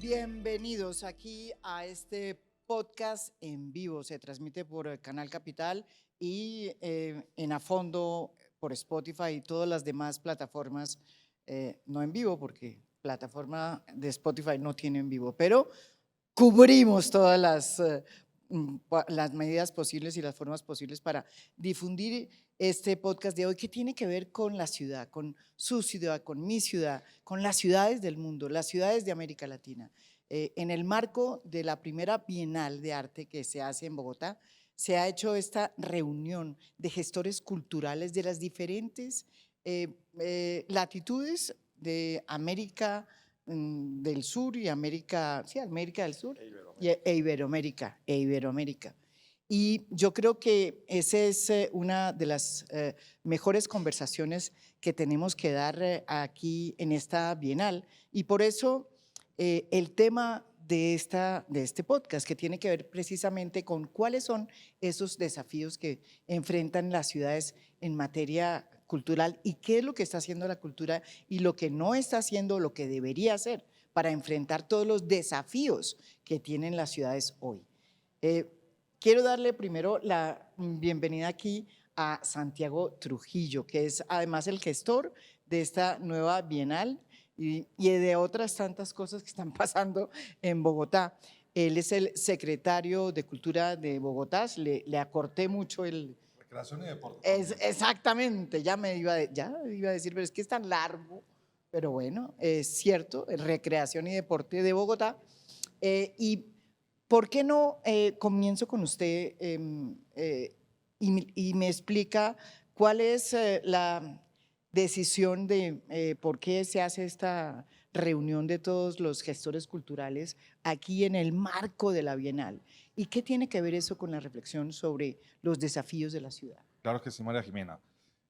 Bienvenidos aquí a este podcast en vivo. Se transmite por el Canal Capital y en A Fondo por Spotify y todas las demás plataformas, no en vivo porque plataforma de Spotify no tiene en vivo, pero cubrimos todas las medidas posibles y las formas posibles para difundir este podcast de hoy, que tiene que ver con la ciudad, con su ciudad, con mi ciudad, con las ciudades del mundo, las ciudades de América Latina. En el marco de la primera Bienal de Arte que se hace en Bogotá, se ha hecho esta reunión de gestores culturales de las diferentes latitudes de América del Sur y América, sí, América del Sur e Iberoamérica. Y yo creo que esa es una de las mejores conversaciones que tenemos que dar aquí en esta Bienal. Y por eso el tema de este podcast, que tiene que ver precisamente con cuáles son esos desafíos que enfrentan las ciudades en materia cultural y qué es lo que está haciendo la cultura y lo que no está haciendo, lo que debería hacer para enfrentar todos los desafíos que tienen las ciudades hoy. Quiero darle primero la bienvenida aquí a Santiago Trujillo, que es además el gestor de esta nueva Bienal y de otras tantas cosas que están pasando en Bogotá. Él es el secretario de Cultura de Bogotá, le acorté mucho el… Recreación y deporte. Exactamente, ya iba a decir, pero es que es tan largo, pero bueno, es cierto, Recreación y Deporte de Bogotá. Y ¿por qué no comienzo con usted y me explica cuál es la decisión de por qué se hace esta reunión de todos los gestores culturales aquí en el marco de la Bienal? ¿Y qué tiene que ver eso con la reflexión sobre los desafíos de la ciudad? Claro que sí, María Jimena.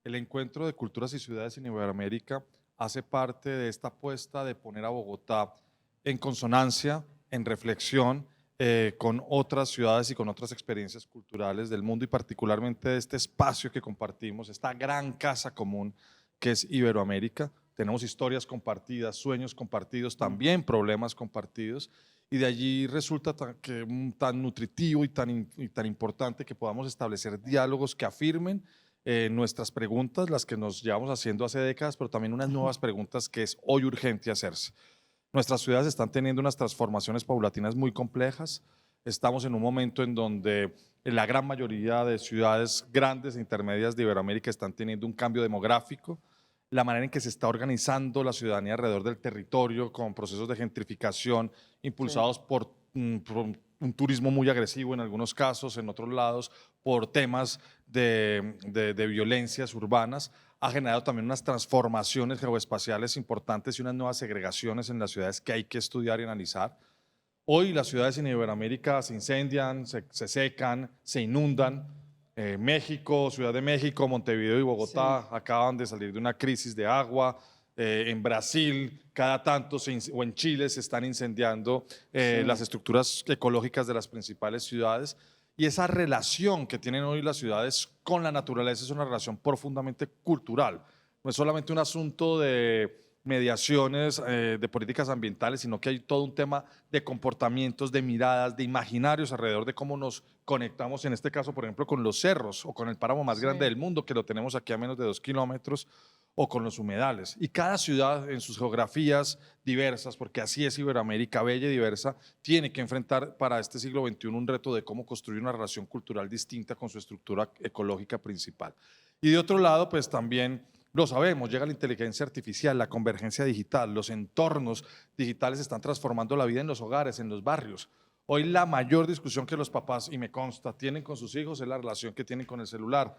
El Encuentro de Culturas y Ciudades en Iberoamérica hace parte de esta apuesta de poner a Bogotá en consonancia, en reflexión con otras ciudades y con otras experiencias culturales del mundo y particularmente de este espacio que compartimos, esta gran casa común que es Iberoamérica. Tenemos historias compartidas, sueños compartidos, también problemas compartidos. Y de allí resulta tan nutritivo y tan importante que podamos establecer diálogos que afirmen nuestras preguntas, las que nos llevamos haciendo hace décadas, pero también unas nuevas preguntas que es hoy urgente hacerse. Nuestras ciudades están teniendo unas transformaciones paulatinas muy complejas. Estamos en un momento en donde la gran mayoría de ciudades grandes e intermedias de Iberoamérica están teniendo un cambio demográfico. La manera en que se está organizando la ciudadanía alrededor del territorio con procesos de gentrificación impulsados por un turismo muy agresivo en algunos casos, en otros lados por temas de violencias urbanas, ha generado también unas transformaciones geoespaciales importantes y unas nuevas segregaciones en las ciudades que hay que estudiar y analizar. Hoy las ciudades en Iberoamérica se incendian, se secan, se inundan. México, Ciudad de México, Montevideo y Bogotá acaban de salir de una crisis de agua. En Brasil, cada tanto, o en Chile, se están incendiando las estructuras ecológicas de las principales ciudades. Y esa relación que tienen hoy las ciudades con la naturaleza es una relación profundamente cultural. No es solamente un asunto de mediaciones de políticas ambientales, sino que hay todo un tema de comportamientos, de miradas, de imaginarios alrededor de cómo nos conectamos, en este caso, por ejemplo, con los cerros o con el páramo más grande del mundo, que lo tenemos aquí a menos de 2 kilómetros, o con los humedales. Y cada ciudad en sus geografías diversas, porque así es Iberoamérica, bella y diversa, tiene que enfrentar para este siglo XXI un reto de cómo construir una relación cultural distinta con su estructura ecológica principal. Y de otro lado, pues también lo sabemos, llega la inteligencia artificial, la convergencia digital, los entornos digitales están transformando la vida en los hogares, en los barrios. Hoy la mayor discusión que los papás, y me consta, tienen con sus hijos es la relación que tienen con el celular.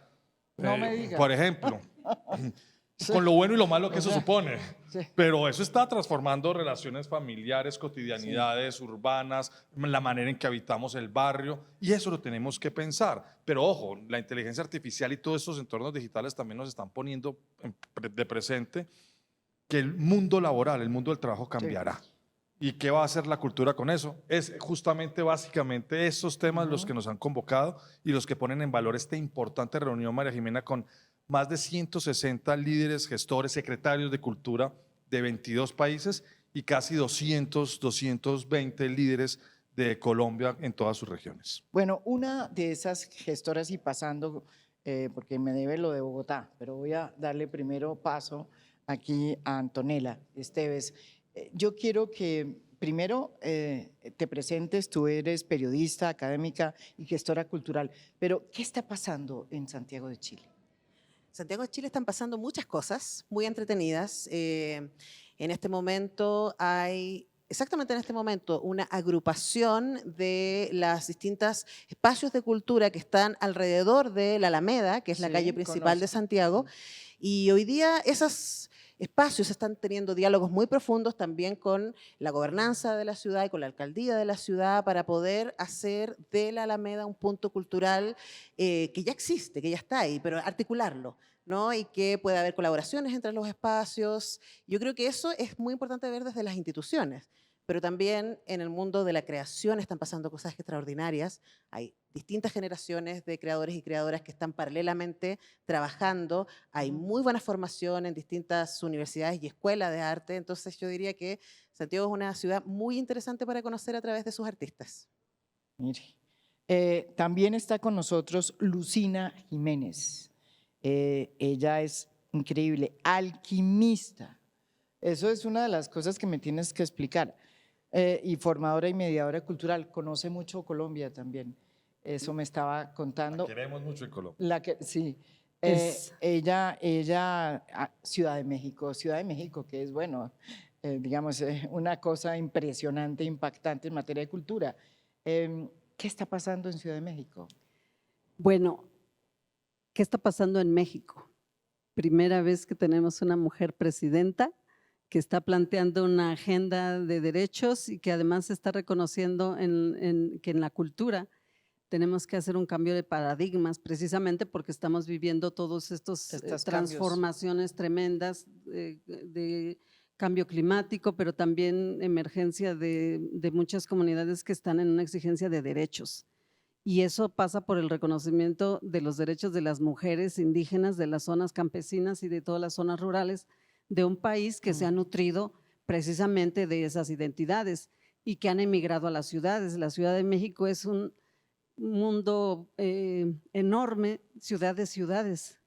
No me diga. Por ejemplo, con lo bueno y lo malo que eso supone. Pero eso está transformando relaciones familiares, cotidianidades urbanas, la manera en que habitamos el barrio, y eso lo tenemos que pensar. Pero ojo, la inteligencia artificial y todos estos entornos digitales también nos están poniendo de presente que el mundo laboral, el mundo del trabajo cambiará. ¿Y qué va a hacer la cultura con eso? Es justamente, básicamente, esos temas los que nos han convocado y los que ponen en valor esta importante reunión, María Jimena, con más de 160 líderes, gestores, secretarios de cultura de 22 países y casi 220 líderes de Colombia en todas sus regiones. Bueno, una de esas gestoras y pasando, porque me debe lo de Bogotá, pero voy a darle primero paso aquí a Antonella Esteves. Yo quiero que primero te presentes, tú eres periodista, académica y gestora cultural, pero ¿qué está pasando en Santiago de Chile? Santiago de Chile están pasando muchas cosas muy entretenidas. En este momento exactamente en este momento, una agrupación de las distintos espacios de cultura que están alrededor de la Alameda, que es la Sí, calle principal de conozco. Santiago. Y hoy día esos espacios están teniendo diálogos muy profundos también con la gobernanza de la ciudad y con la alcaldía de la ciudad para poder hacer de la Alameda un punto cultural que ya existe, que ya está ahí, pero articularlo, ¿no? Y que pueda haber colaboraciones entre los espacios. Yo creo que eso es muy importante ver desde las instituciones, pero también en el mundo de la creación están pasando cosas extraordinarias. Hay distintas generaciones de creadores y creadoras que están paralelamente trabajando. Hay muy buena formación en distintas universidades y escuelas de arte. Entonces yo diría que Santiago es una ciudad muy interesante para conocer a través de sus artistas. Mire. También está con nosotros Lucina Jiménez. Ella es increíble, alquimista. Eso es una de las cosas que me tienes que explicar. Y formadora y mediadora cultural, conoce mucho Colombia también. Eso me estaba contando. Queremos mucho en Colombia. Sí. Es- Ella, Ciudad de México, que es, bueno, digamos, una cosa impresionante, impactante en materia de cultura. ¿Qué está pasando en Ciudad de México? Bueno, ¿qué está pasando en México? Primera vez que tenemos una mujer presidenta que está planteando una agenda de derechos y que además está reconociendo que en la cultura tenemos que hacer un cambio de paradigmas, precisamente porque estamos viviendo todos estos Estos transformaciones tremendas de cambio climático, pero también emergencia de muchas comunidades que están en una exigencia de derechos. Y eso pasa por el reconocimiento de los derechos de las mujeres indígenas, de las zonas campesinas y de todas las zonas rurales de un país que se ha nutrido precisamente de esas identidades y que han emigrado a las ciudades. La Ciudad de México es un mundo enorme, ciudad de ciudades,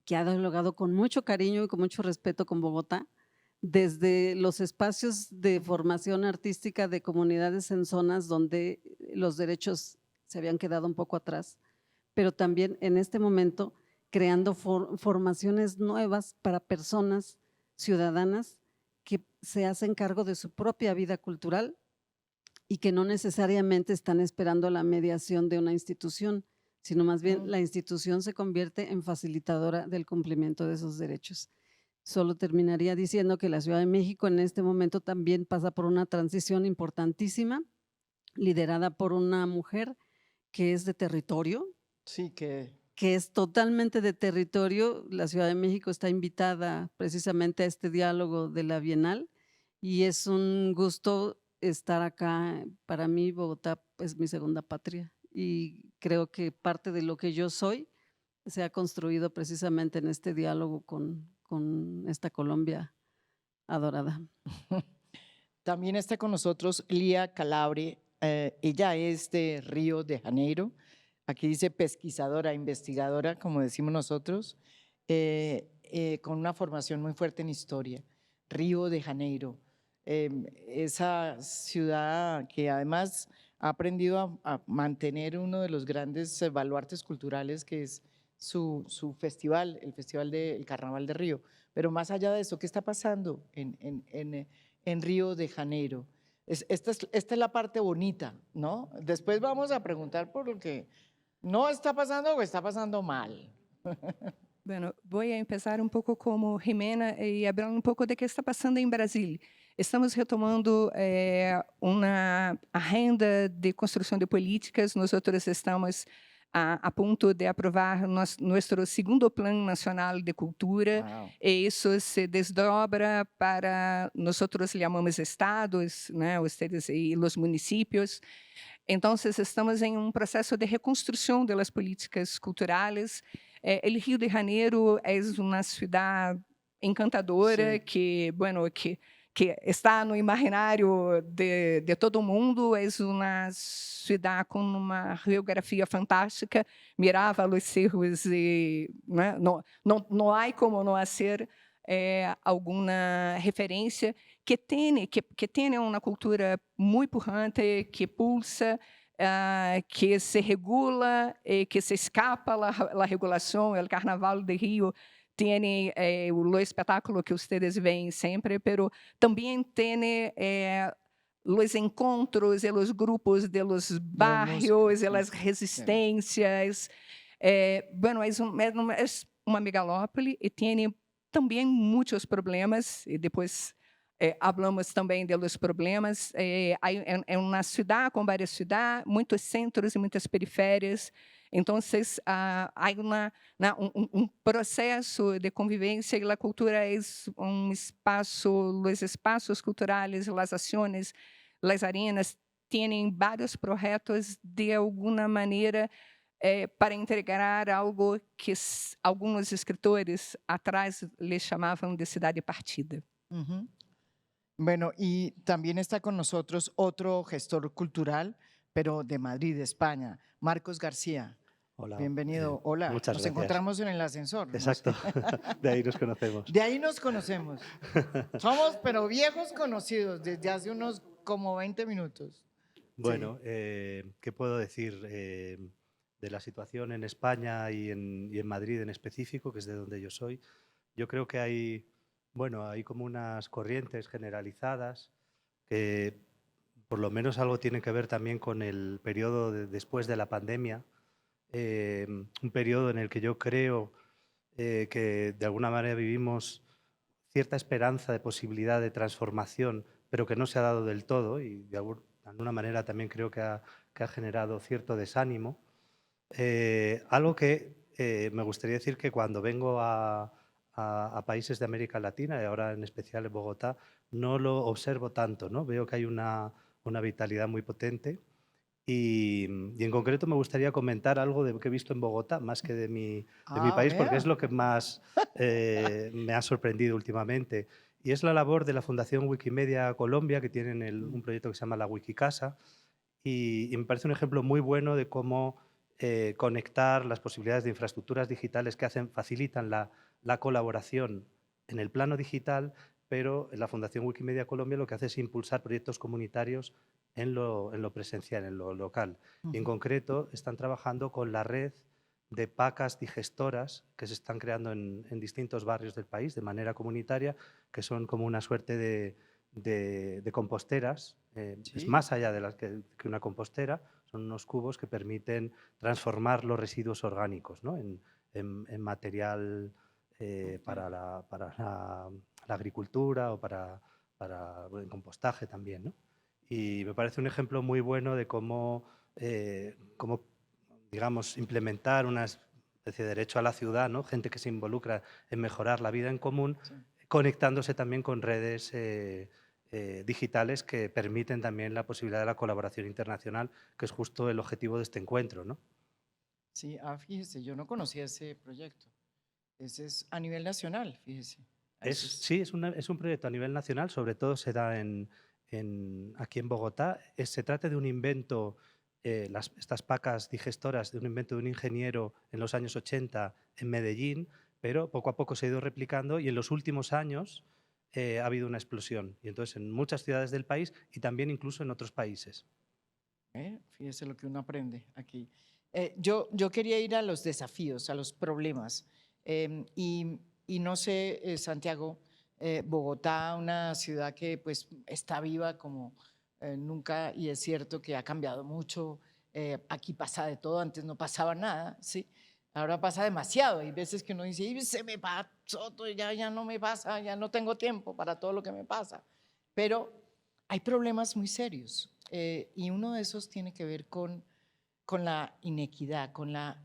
que ha dialogado con mucho cariño y con mucho respeto con Bogotá, desde los espacios de formación artística de comunidades en zonas donde los derechos se habían quedado un poco atrás, pero también en este momento creando formaciones nuevas para personas ciudadanas que se hacen cargo de su propia vida cultural y que no necesariamente están esperando la mediación de una institución, sino más bien la institución se convierte en facilitadora del cumplimiento de esos derechos. Solo terminaría diciendo que la Ciudad de México en este momento también pasa por una transición importantísima, liderada por una mujer que es de territorio. Sí, que es totalmente de territorio. La Ciudad de México está invitada precisamente a este diálogo de la Bienal y es un gusto estar acá. Para mí Bogotá es mi segunda patria y creo que parte de lo que yo soy se ha construido precisamente en este diálogo con esta Colombia adorada. también está con nosotros Lía Calabre. Ella es de Río de Janeiro. Aquí dice pesquisadora, investigadora, como decimos nosotros, con una formación muy fuerte en historia. Río de Janeiro, esa ciudad que además ha aprendido a mantener uno de los grandes baluartes culturales que es su festival, el Festival del Carnaval de Río. Pero más allá de eso, ¿qué está pasando en Río de Janeiro? Esta es la parte bonita, ¿no? Después vamos a preguntar por lo que no está pasando o está pasando mal. Bueno, vou começar pouco como Jimena e falar pouco de que está passando em Brasília. Estamos retomando uma agenda de construção de políticas. Nós estamos a ponto de aprovar nosso segundo Plano Nacional de Cultura. Wow. E isso se desdobra para nós chamamos estados, né, ustedes e os municípios. Então, estamos em processo de reconstrução das políticas culturais. El Rio de Janeiro é uma cidade encantadora Sí. que que está no imaginário de todo mundo. É uma cidade com uma geografia fantástica. Mirava os cerros e, né, não há como não ser alguma referência que tem uma cultura muito pujante, que pulsa, que se regula, que se escapa a regulação. O Carnaval de Rio tem o espetáculo que vocês veem sempre, pero também tem os encontros e os grupos de los barrios e as resistências. Bueno, é uma megalópole e tem também muitos problemas, e depois falamos também dos problemas. É uma cidade com várias cidades, muitos centros e muitas periférias. Então, há processo de convivência e a cultura é espaço, os espaços culturais, as ações, as arenas, têm vários projetos de alguma maneira para integrar algo que alguns escritores atrás lhe chamavam de cidade partida. Ujú. Bueno, y también está con nosotros otro gestor cultural, pero de Madrid, España, Marcos García. Hola. Bienvenido. Hola. Muchas Nos gracias. encontramos en el ascensor. ¿no? Exacto, de ahí nos conocemos. De ahí nos conocemos. Somos, pero viejos conocidos, desde hace unos como 20 minutos. Bueno, ¿qué puedo decir de la situación en España y en Madrid en específico, que es de donde yo soy? Yo creo que hay como unas corrientes generalizadas que por lo menos algo tienen que ver también con el periodo después de la pandemia, un periodo en el que yo creo que de alguna manera vivimos cierta esperanza de posibilidad de transformación, pero que no se ha dado del todo, y de alguna manera también creo que ha generado cierto desánimo. Algo que me gustaría decir, que cuando vengo a países de América Latina, y ahora en especial en Bogotá, no lo observo tanto, ¿no? Veo que hay una vitalidad muy potente. Y en concreto me gustaría comentar algo que he visto en Bogotá, más que de mi país, porque es lo que más me ha sorprendido últimamente. Y es la labor de la Fundación Wikimedia Colombia, que tienen un proyecto que se llama la Wikicasa. Y me parece un ejemplo muy bueno de cómo conectar las posibilidades de infraestructuras digitales que facilitan la colaboración en el plano digital, pero la Fundación Wikimedia Colombia lo que hace es impulsar proyectos comunitarios en lo presencial, en lo local. Y en concreto están trabajando con la red de pacas digestoras que se están creando en distintos barrios del país de manera comunitaria, que son como una suerte de composteras. Sí. Es más allá de que una compostera, son unos cubos que permiten transformar los residuos orgánicos, ¿no? en material para la agricultura o para el compostaje también, ¿no? Y me parece un ejemplo muy bueno de cómo digamos, implementar una especie de derecho a la ciudad, ¿no? Gente que se involucra en mejorar la vida en común, sí, conectándose también con redes digitales que permiten también la posibilidad de la colaboración internacional, que es justo el objetivo de este encuentro, ¿no? Sí, fíjese, yo no conocía ese proyecto. Ese es a nivel nacional, fíjese. Sí, es un proyecto a nivel nacional, sobre todo se da aquí en Bogotá. Se trata de un invento, estas pacas digestoras, de un invento de un ingeniero en los años 80 en Medellín, pero poco a poco se ha ido replicando y en los últimos años ha habido una explosión. Y entonces en muchas ciudades del país y también incluso en otros países. Fíjese lo que uno aprende aquí. Yo quería ir a los desafíos, a los problemas. Y no sé, Santiago, Bogotá, una ciudad que pues está viva como nunca, y es cierto que ha cambiado mucho. Aquí pasa de todo, antes no pasaba nada, ¿sí? Ahora pasa demasiado. Hay veces que uno dice, se me pasó todo, ya no me pasa, ya no tengo tiempo para todo lo que me pasa. Pero hay problemas muy serios y uno de esos tiene que ver con la inequidad, con la,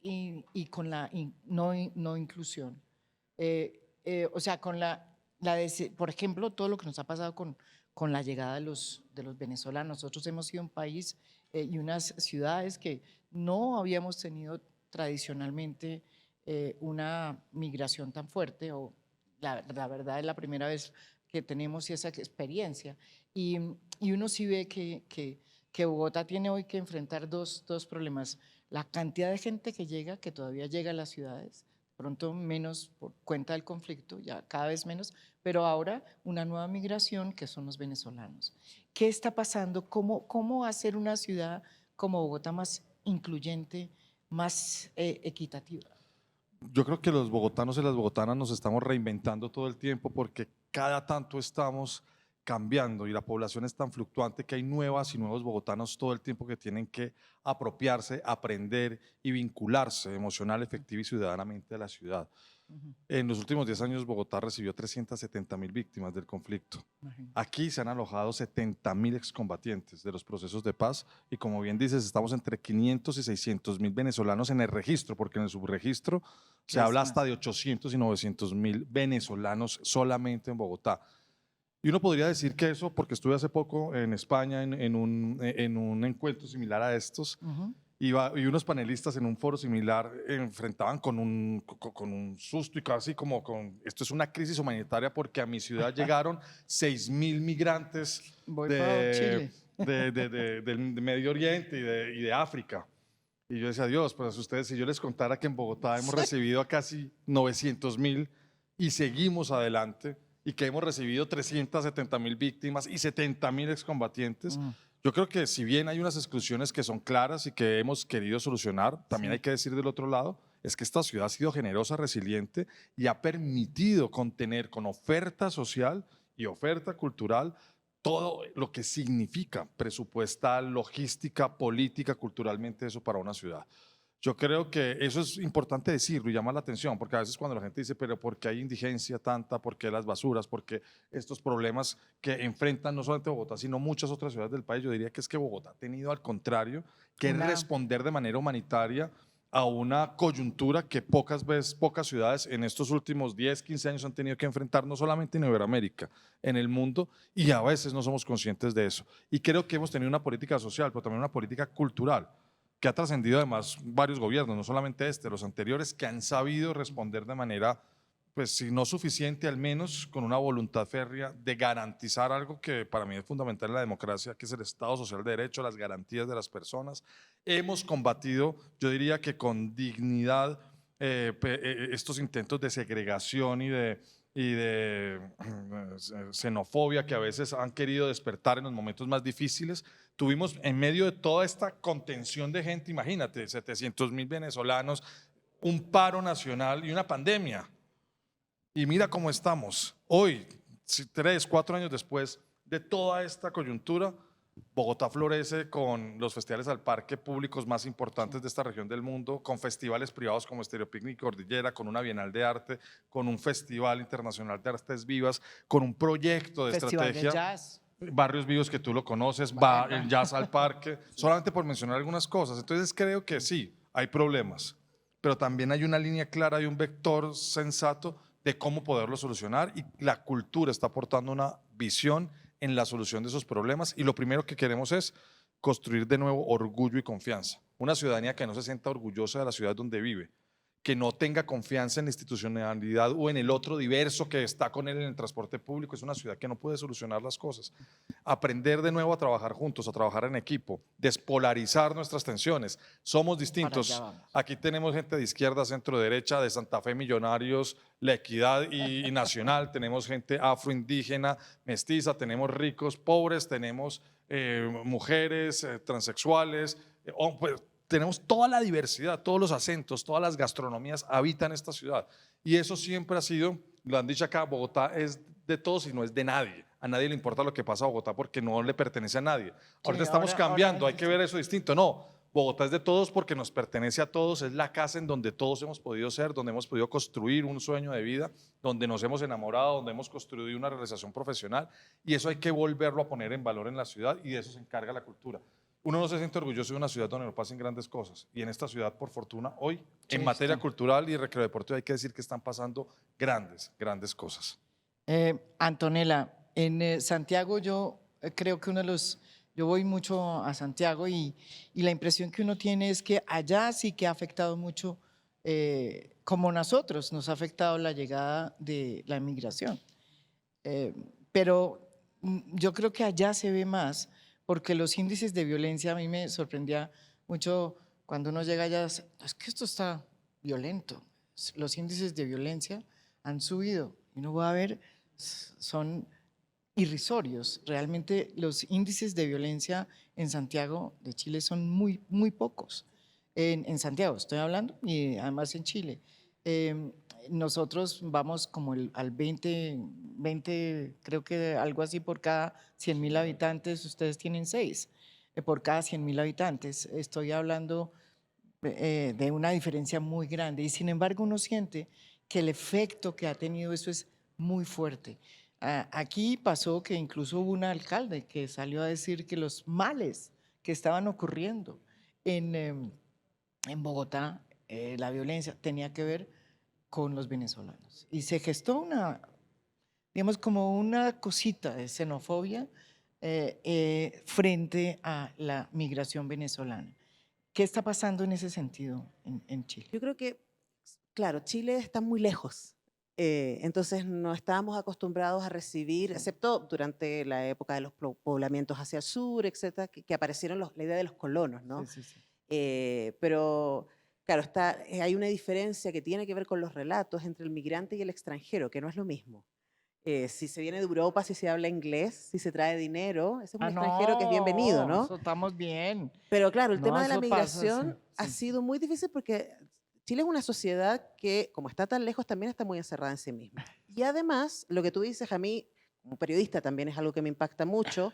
y con la no inclusión. O sea, por ejemplo, todo lo que nos ha pasado con la llegada de los venezolanos. Nosotros hemos sido un país y unas ciudades que no habíamos tenido tradicionalmente una migración tan fuerte, o la verdad es la primera vez que tenemos esa experiencia. Y uno sí ve que Bogotá tiene hoy que enfrentar dos problemas. La cantidad de gente que llega, que todavía llega a las ciudades, pronto menos por cuenta del conflicto, ya cada vez menos, pero ahora una nueva migración que son los venezolanos. ¿Qué está pasando? ¿Cómo hacer una ciudad como Bogotá más incluyente, más equitativa? Yo creo que los bogotanos y las bogotanas nos estamos reinventando todo el tiempo porque cada tanto estamos cambiando y la población es tan fluctuante que hay nuevas y nuevos bogotanos todo el tiempo que tienen que apropiarse, aprender y vincularse emocional, efectiva y ciudadanamente a la ciudad. En los últimos 10 años Bogotá recibió 370.000 víctimas del conflicto. Imagínate. Aquí se han alojado 70.000 excombatientes de los procesos de paz y como bien dices, estamos entre 500 y 600.000 venezolanos en el registro, porque en el subregistro se Es habla más. hasta de 800 y 900.000 venezolanos solamente en Bogotá. Y uno podría decir que eso, porque estuve hace poco en España en un encuentro similar a estos, y unos panelistas en un foro similar enfrentaban con un susto y casi como esto es una crisis humanitaria porque a mi ciudad llegaron 6.000 migrantes Voy para Chile. del Medio Oriente y de África. Y yo decía, Dios, pues ustedes, si yo les contara que en Bogotá hemos recibido a casi 900.000 y seguimos adelante y que hemos recibido 370.000 víctimas y 70.000 excombatientes, yo creo que si bien hay unas exclusiones que son claras y que hemos querido solucionar, también hay que decir del otro lado, es que esta ciudad ha sido generosa, resiliente y ha permitido contener con oferta social y oferta cultural todo lo que significa presupuestal, logística, política, culturalmente eso para una ciudad. Yo creo que eso es importante decirlo y llama la atención, porque a veces cuando la gente dice, pero ¿por qué hay indigencia tanta? ¿Por qué las basuras? ¿Por qué estos problemas que enfrentan no solamente Bogotá, sino muchas otras ciudades del país? Yo diría que es que Bogotá ha tenido al contrario que responder de manera humanitaria a una coyuntura que pocas ciudades en estos últimos 10, 15 años han tenido que enfrentar, no solamente en Iberoamérica, en el mundo, y a veces no somos conscientes de eso. Y creo que hemos tenido una política social, pero también una política cultural, que ha trascendido además varios gobiernos, no solamente los anteriores, que han sabido responder de manera, pues si no suficiente, al menos con una voluntad férrea de garantizar algo que para mí es fundamental en la democracia, que es el Estado Social de Derecho, las garantías de las personas. Hemos combatido, yo diría que con dignidad, estos intentos de segregación y de xenofobia que a veces han querido despertar en los momentos más difíciles. Tuvimos en medio de toda esta contención de gente, imagínate, 700.000 venezolanos, un paro nacional y una pandemia. Y mira cómo estamos. Hoy, 3, 4 años después de toda esta coyuntura, Bogotá florece con los festivales al parque públicos más importantes de esta región del mundo, con festivales privados como Estéreo Picnic y Cordillera, con una Bienal de Arte, con un Festival Internacional de Artes Vivas, con un proyecto de Festival estrategia. de jazz. Barrios Vivos, que tú lo conoces, el Jazz al Parque, solamente por mencionar algunas cosas. Entonces creo que sí, hay problemas, pero también hay una línea clara y un vector sensato de cómo poderlo solucionar, y la cultura está aportando una visión en la solución de esos problemas, y lo primero que queremos es construir de nuevo orgullo y confianza. Una ciudadanía que no se sienta orgullosa de la ciudad donde vive, que no tenga confianza en la institucionalidad o en el otro diverso que está con él en el transporte público, es una ciudad que no puede solucionar las cosas. Aprender de nuevo a trabajar juntos, a trabajar en equipo, despolarizar nuestras tensiones. Somos distintos. Aquí tenemos gente de izquierda, centro, derecha, de Santa Fe, Millonarios, La Equidad y Nacional. Tenemos gente afroindígena, mestiza, tenemos ricos, pobres, tenemos mujeres, transexuales, pues, tenemos toda la diversidad, todos los acentos, todas las gastronomías habitan esta ciudad. Y eso siempre ha sido, lo han dicho acá, Bogotá es de todos y no es de nadie. A nadie le importa lo que pasa a Bogotá porque no le pertenece a nadie. Ahorita estamos cambiando, hay que ver eso distinto. No, Bogotá es de todos porque nos pertenece a todos, es la casa en donde todos hemos podido ser, donde hemos podido construir un sueño de vida, donde nos hemos enamorado, donde hemos construido una realización profesional, y eso hay que volverlo a poner en valor en la ciudad, y de eso se encarga la cultura. Uno no se siente orgulloso de una ciudad donde no pasen grandes cosas, y en esta ciudad, por fortuna, hoy, en materia cultural y recreo deportivo, hay que decir que están pasando grandes cosas. Antonella, en Santiago yo creo que yo voy mucho a Santiago y la impresión que uno tiene es que allá sí que ha afectado mucho, como nosotros, nos ha afectado la llegada de la inmigración. pero yo creo que allá se ve más, porque los índices de violencia, a mí me sorprendía mucho cuando uno llega allá, es que esto está violento. Los índices de violencia han subido y uno va a ver, son irrisorios. Realmente los índices de violencia en Santiago de Chile son muy, muy pocos. En Santiago estoy hablando y además en Chile. Nosotros vamos como al 20, creo que algo así por cada 100.000 habitantes, ustedes tienen 6 por cada 100.000 habitantes. Estoy hablando de una diferencia muy grande y sin embargo uno siente que el efecto que ha tenido eso es muy fuerte. Aquí pasó que incluso hubo un alcalde que salió a decir que los males que estaban ocurriendo en Bogotá, la violencia tenía que ver con los venezolanos. Y se gestó digamos, como una cosita de xenofobia frente a la migración venezolana. ¿Qué está pasando en ese sentido en Chile? Yo creo que, claro, Chile está muy lejos. Entonces no estábamos acostumbrados a recibir, excepto durante la época de los poblamientos hacia el sur, etcétera, que aparecieron la idea de los colonos, ¿no? Sí, sí, sí. Pero claro, hay una diferencia que tiene que ver con los relatos entre el migrante y el extranjero, que no es lo mismo. Si se viene de Europa, si se habla inglés, si se trae dinero, ese es un extranjero que es bienvenido, ¿no? Eso estamos bien. Pero claro, el No, tema de la eso pasa, sí, migración ha sí. sido muy difícil porque Chile es una sociedad que, como está tan lejos, también está muy encerrada en sí misma. Y además, lo que tú dices a mí, como periodista, también es algo que me impacta mucho.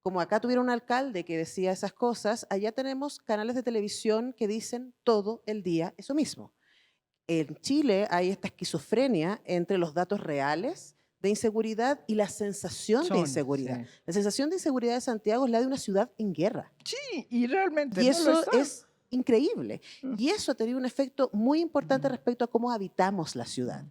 Como acá tuvieron un alcalde que decía esas cosas, allá tenemos canales de televisión que dicen todo el día eso mismo. En Chile hay esta esquizofrenia entre los datos reales de inseguridad y la sensación de inseguridad. Sí. La sensación de inseguridad de Santiago es la de una ciudad en guerra. Sí, y realmente Y no lo eso está. es increíble. Y eso ha tenido un efecto muy importante respecto a cómo habitamos la ciudad.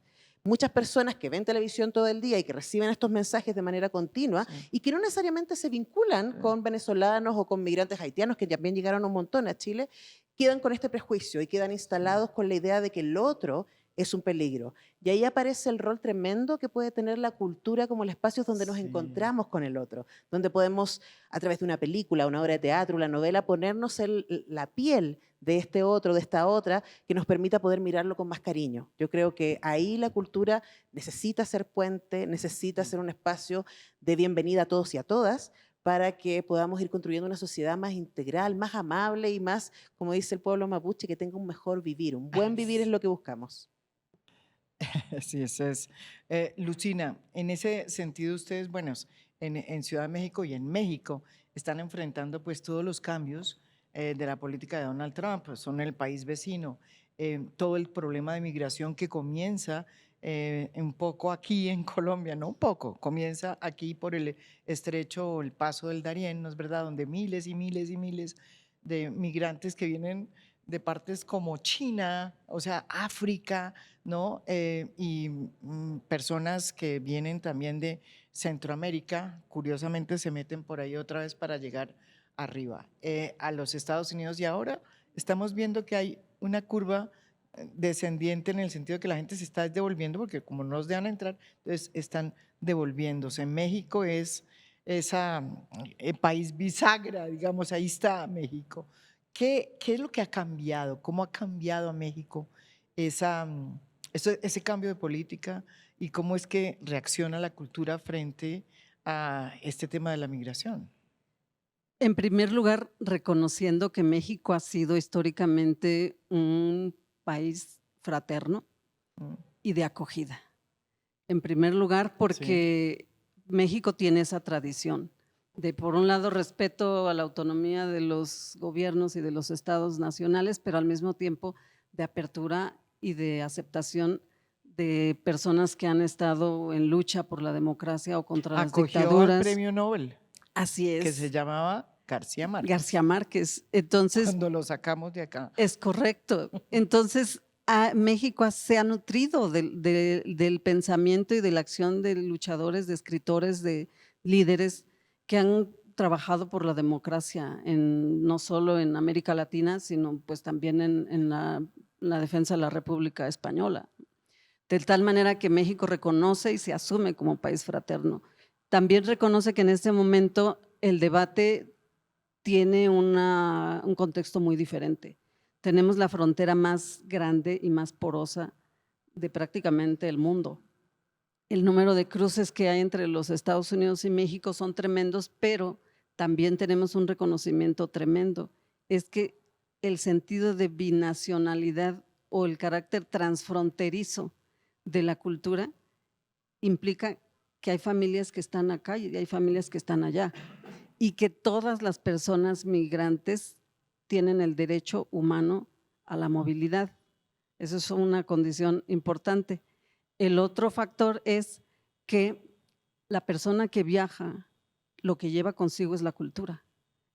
Muchas personas que ven televisión todo el día y que reciben estos mensajes de manera continua Sí. y que no necesariamente se vinculan Sí. con venezolanos o con migrantes haitianos, que también llegaron un montón a Chile, quedan con este prejuicio y quedan instalados con la idea de que el otro es un peligro. Y ahí aparece el rol tremendo que puede tener la cultura como el espacio donde nos Sí. encontramos con el otro, donde podemos, a través de una película, una obra de teatro, una novela, ponernos la piel de este otro, de esta otra, que nos permita poder mirarlo con más cariño. Yo creo que ahí la cultura necesita ser puente, necesita ser un espacio de bienvenida a todos y a todas, para que podamos ir construyendo una sociedad más integral, más amable y más, como dice el pueblo mapuche, que tenga un mejor vivir. Un buen vivir es lo que buscamos. Sí, eso es. Lucina, en ese sentido ustedes, bueno, en Ciudad de México y en México están enfrentando pues todos los cambios de la política de Donald Trump, pues, son el país vecino, todo el problema de migración que comienza un poco aquí en Colombia, no un poco, comienza aquí por el estrecho o el paso del Darién, ¿no es verdad? Donde miles y miles y miles de migrantes que vienen de partes como China, o sea, África, ¿no? Y personas que vienen también de Centroamérica, curiosamente se meten por ahí otra vez para llegar arriba a los Estados Unidos y ahora estamos viendo que hay una curva descendiente en el sentido de que la gente se está devolviendo porque como no nos dejan entrar, entonces están devolviéndose. México es esa país bisagra, digamos, ahí está México. ¿Qué es lo que ha cambiado? ¿Cómo ha cambiado a México ese cambio de política y cómo es que reacciona la cultura frente a este tema de la migración? En primer lugar, reconociendo que México ha sido históricamente un país fraterno Mm, y de acogida. En primer lugar, porque México tiene esa tradición de, por un lado, respeto a la autonomía de los gobiernos y de los estados nacionales, pero al mismo tiempo de apertura y de aceptación de personas que han estado en lucha por la democracia o contra las Acogió al dictaduras. premio Nobel, Así es. que se llamaba García Márquez. García Márquez. Entonces, Cuando lo sacamos de acá. es correcto. Entonces, México se ha nutrido del pensamiento y de la acción de luchadores, de escritores, de líderes que han trabajado por la democracia, no solo en América Latina, sino pues también en la defensa de la República Española. De tal manera que México reconoce y se asume como país fraterno. también reconoce que en este momento el debate tiene un contexto muy diferente. Tenemos la frontera más grande y más porosa de prácticamente el mundo. El número de cruces que hay entre los Estados Unidos y México son tremendos, pero también tenemos un reconocimiento tremendo. Es que el sentido de binacionalidad o el carácter transfronterizo de la cultura implica que hay familias que están acá y hay familias que están allá, y que todas las personas migrantes tienen el derecho humano a la movilidad. Eso es una condición importante. El otro factor es que la persona que viaja lo que lleva consigo es la cultura.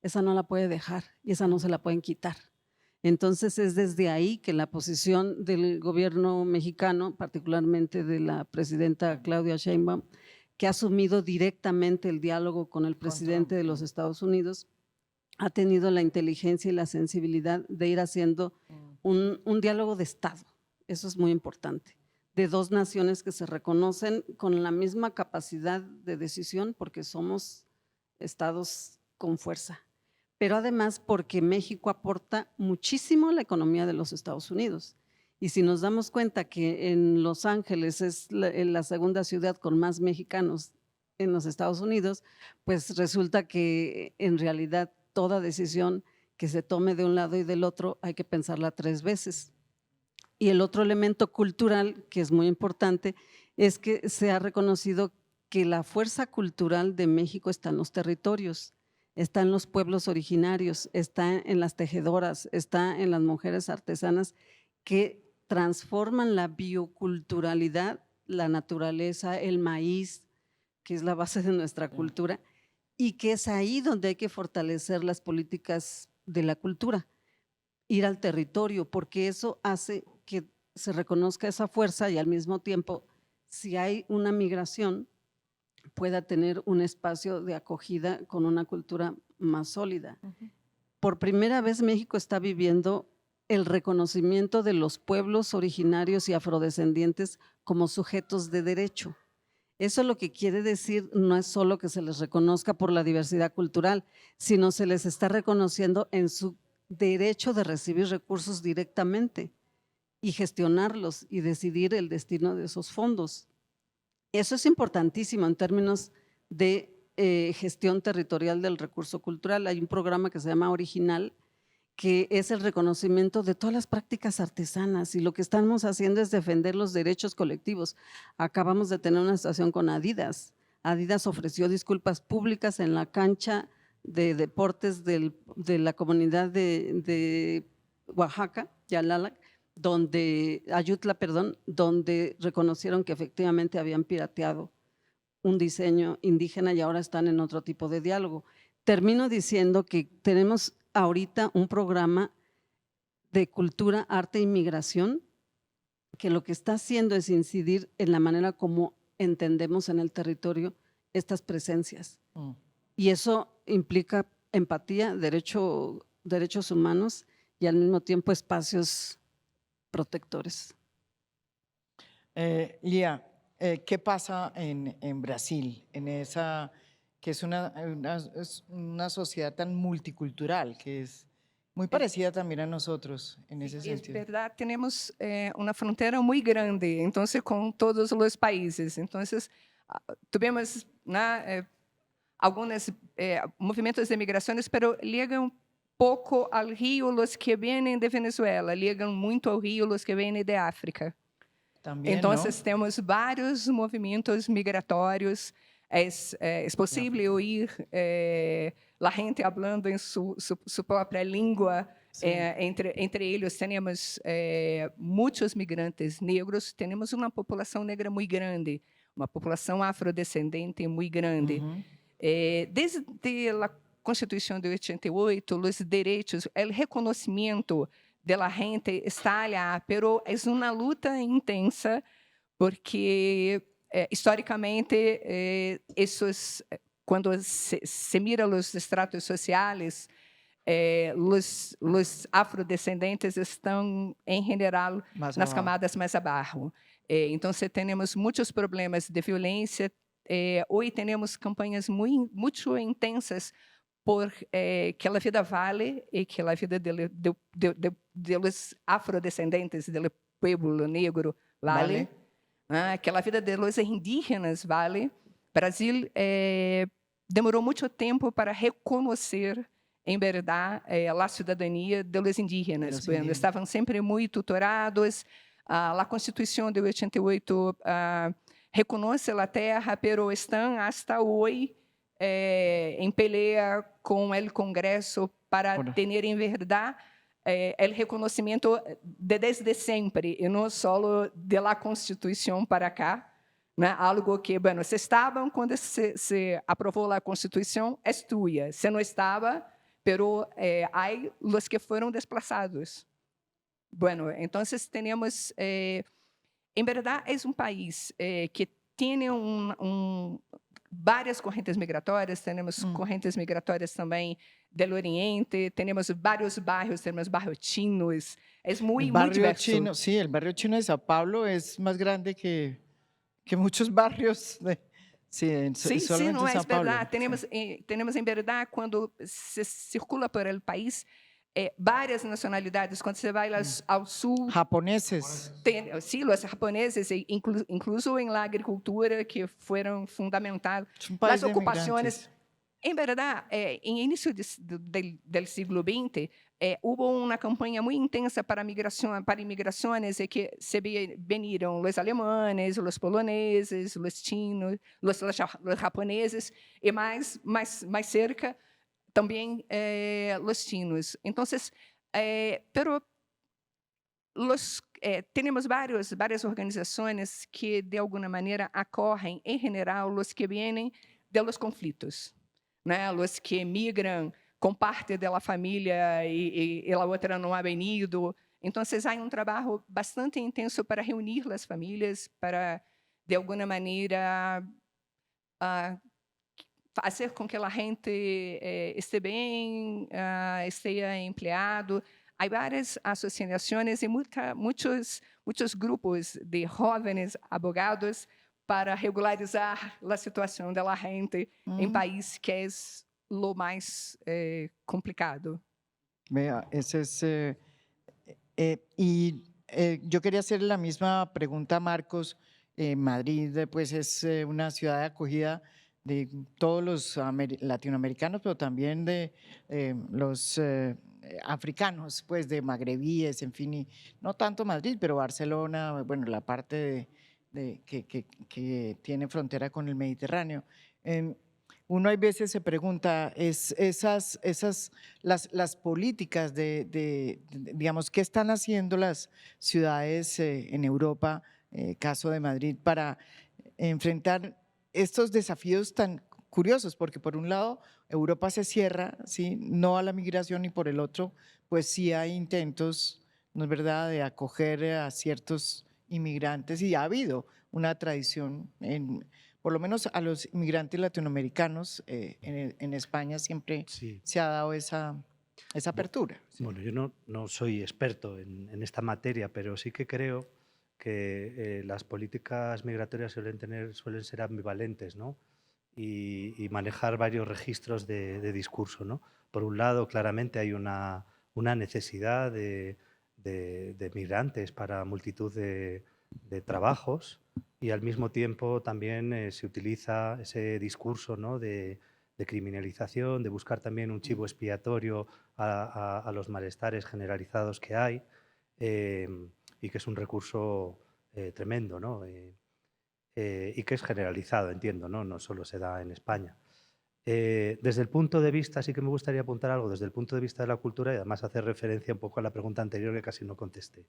Esa no la puede dejar y esa no se la pueden quitar. Entonces es desde ahí que la posición del gobierno mexicano, particularmente de la presidenta Claudia Sheinbaum, que ha asumido directamente el diálogo con el presidente de los Estados Unidos, ha tenido la inteligencia y la sensibilidad de ir haciendo un diálogo de Estado. Eso es muy importante, de dos naciones que se reconocen con la misma capacidad de decisión porque somos estados con fuerza, pero además porque México aporta muchísimo a la economía de los Estados Unidos. Y si nos damos cuenta que en Los Ángeles es la segunda ciudad con más mexicanos en los Estados Unidos, pues resulta que en realidad toda decisión que se tome de un lado y del otro hay que pensarla 3 veces. Y el otro elemento cultural que es muy importante es que se ha reconocido que la fuerza cultural de México está en los territorios, está en los pueblos originarios, está en las tejedoras, está en las mujeres artesanas que transforman la bioculturalidad, la naturaleza, el maíz, que es la base de nuestra cultura, y que es ahí donde hay que fortalecer las políticas de la cultura, ir al territorio, porque eso hace que se reconozca esa fuerza y al mismo tiempo, si hay una migración, pueda tener un espacio de acogida con una cultura más sólida. Por primera vez México está viviendo el reconocimiento de los pueblos originarios y afrodescendientes como sujetos de derecho. Eso lo que quiere decir no es solo que se les reconozca por la diversidad cultural, sino se les está reconociendo en su derecho de recibir recursos directamente y gestionarlos y decidir el destino de esos fondos. Eso es importantísimo en términos de gestión territorial del recurso cultural. Hay un programa que se llama Original, que es el reconocimiento de todas las prácticas artesanas, y lo que estamos haciendo es defender los derechos colectivos. Acabamos de tener una situación con Adidas. Adidas ofreció disculpas públicas en la cancha de deportes de la comunidad de Oaxaca, Yalala, Ayutla, donde reconocieron que efectivamente habían pirateado un diseño indígena y ahora están en otro tipo de diálogo. Termino diciendo que tenemos ahorita un programa de cultura, arte y migración que lo que está haciendo es incidir en la manera como entendemos en el territorio estas presencias. Y eso implica empatía, derechos humanos y al mismo tiempo espacios protectores. Lía, ¿qué pasa en Brasil, en esa que es una sociedad tan multicultural, que es muy parecida también a nosotros en ese Es sentido? verdad, tenemos una frontera muy grande, entonces con todos los países. Entonces, tuvimos algunos movimientos de migraciones, pero llegan pouco ao Rio os que vêm de Venezuela, ligam muito ao Rio os que vêm de África. También, Então, ¿no? temos vários movimentos migratórios. É possível ouvir a gente falando em sua própria língua. Entre eles, temos muitos migrantes negros. Temos uma população negra muito grande, uma população afrodescendente muito grande. Desde a Constituição de 88, os direitos, o reconhecimento da gente está lá, pero é uma luta intensa, porque historicamente, quando se mira os estratos sociais, os afrodescendentes estão, em geral, nas camadas mais abaixo. Então, temos muitos problemas de violência, hoy tenemos campañas muito intensas por que a vida vale e que a vida de los afrodescendentes, do pueblo negro vale, que a vida de los indígenas vale. Brasil demorou muito tempo para reconhecer, em verdade, a cidadania dos indígenas. Bueno, estavam sempre muito tutelados. A Constituição de 88 reconhece a terra, pero estão hasta hoje em pelea com o Congresso para ter, em verdade, o reconhecimento desde sempre, e não só da Constituição para cá. Né? Algo que, bueno, se estavam quando se aprovou a Constituição, é tua. Se não estava, pero há os que foram desplaçados. Bueno, então temos, em verdade, é país que tem várias correntes migratórias, temos correntes migratórias também do Oriente, temos vários bairros, temos barrios chinos, é muito diverso. Chino, sí, el barrio chino de Sao Paulo es más grande que muchos barrios. Sim, não é verdade. Temos em verdade, quando se circula por el país, várias nacionalidades. Quando você vai ao sul, japoneses. Sim, os japoneses, incluso em la agricultura, que foram fundamentais. As ocupações. Em verdade, em início do século XX, houve uma campanha muito intensa para imigrações, que se veniram os alemães, os poloneses, os chinos, os japoneses, e mais cerca também os chinos. Então, temos várias organizações que, de alguma maneira, acorrem, em geral, os que vêm de los conflitos. Né, os que migram com parte da família e a outra não ha venido. Então, há trabalho bastante intenso para reunir as famílias, para, de alguma maneira, fazer com que a gente esteja bem, esteja empregado. Há várias associações e muitos grupos de jovens advogados para regularizar a situação da gente em país que é o mais complicado. Vea, ese es, yo quería hacer la misma pregunta a Marcos. Madrid, pues, es una ciudad de acogida de todos los latinoamericanos, pero también de los africanos, pues, de magrebíes, en fin, y no tanto Madrid, pero Barcelona, bueno, la parte que tiene frontera con el Mediterráneo. Uno hay veces se pregunta, las políticas digamos, ¿qué están haciendo las ciudades en Europa, caso de Madrid, para enfrentar estos desafíos tan curiosos? Porque por un lado Europa se cierra, ¿sí?, no a la migración, y por el otro, pues sí hay intentos, ¿no es verdad?, de acoger a ciertos inmigrantes, y ha habido una tradición, por lo menos a los inmigrantes latinoamericanos, en España siempre se ha dado esa apertura. Sí. Bueno, yo no soy experto en esta materia, pero sí que creo que las políticas migratorias suelen ser ambivalentes, ¿no? Y manejar varios registros de discurso, ¿no? Por un lado, claramente hay una necesidad de migrantes para multitud de trabajos, y al mismo tiempo también se utiliza ese discurso, ¿no?, de criminalización, de buscar también un chivo expiatorio a los malestares generalizados que hay, y que es un recurso tremendo, ¿no? Y que es generalizado, entiendo, ¿no? No solo se da en España. Desde el punto de vista, sí que me gustaría apuntar algo, desde el punto de vista de la cultura, y además hacer referencia un poco a la pregunta anterior que casi no contesté.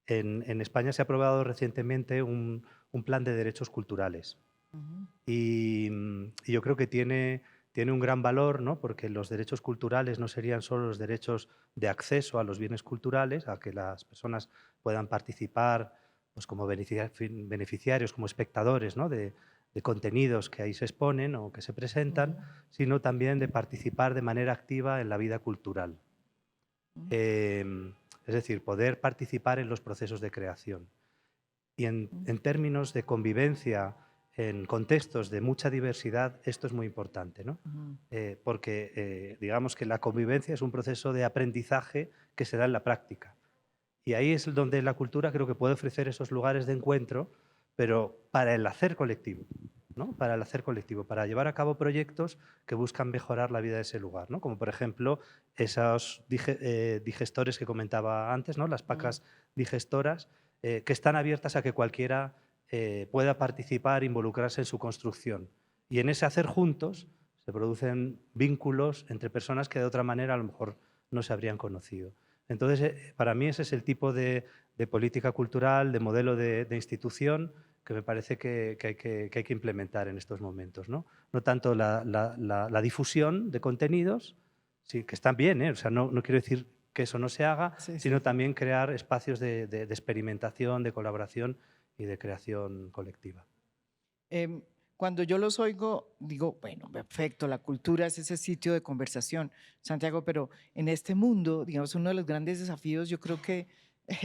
En España se ha aprobado recientemente un plan de derechos culturales. Y yo creo que tiene un gran valor, ¿no?, porque los derechos culturales no serían solo los derechos de acceso a los bienes culturales, a que las personas puedan participar, pues, como beneficiarios, como espectadores, ¿no?, de contenidos que ahí se exponen o que se presentan, sino también de participar de manera activa en la vida cultural. Es decir, poder participar en los procesos de creación. Y en términos de convivencia en contextos de mucha diversidad, esto es muy importante, ¿no? Ujú. Porque digamos que la convivencia es un proceso de aprendizaje que se da en la práctica. Y ahí es donde la cultura creo que puede ofrecer esos lugares de encuentro, pero para el hacer colectivo, ¿no? Para el hacer colectivo, para llevar a cabo proyectos que buscan mejorar la vida de ese lugar, ¿no? Como por ejemplo esos digestores que comentaba antes, ¿no? Las pacas digestoras, que están abiertas a que cualquiera pueda participar, involucrarse en su construcción. Y en ese hacer juntos se producen vínculos entre personas que de otra manera a lo mejor no se habrían conocido. Entonces, para mí ese es el tipo de política cultural, de modelo de institución que me parece que hay que implementar en estos momentos. No, no tanto la difusión de contenidos, sí, que están bien, o sea, no quiero decir que eso no se haga, Sí, sino sí. también crear espacios de experimentación, de colaboración y de creación colectiva. Cuando yo los oigo, digo, bueno, perfecto, la cultura es ese sitio de conversación, Santiago, pero en este mundo, digamos, uno de los grandes desafíos, yo creo que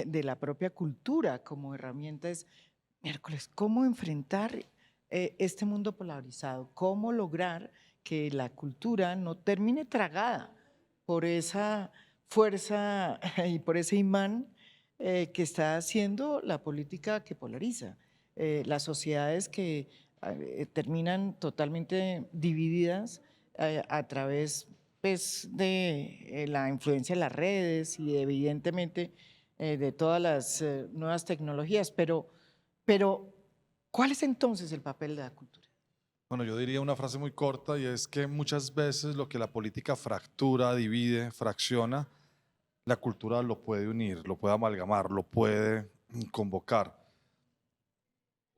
de la propia cultura como herramienta es, miércoles, ¿cómo enfrentar este mundo polarizado? ¿Cómo lograr que la cultura no termine tragada por esa fuerza y por ese imán que está haciendo la política que polariza? Las sociedades que terminan totalmente divididas a través pues, de la influencia de las redes y evidentemente de todas las nuevas tecnologías. Pero, ¿cuál es entonces el papel de la cultura? Bueno, yo diría una frase muy corta y es que muchas veces lo que la política fractura, divide, fracciona, la cultura lo puede unir, lo puede amalgamar, lo puede convocar.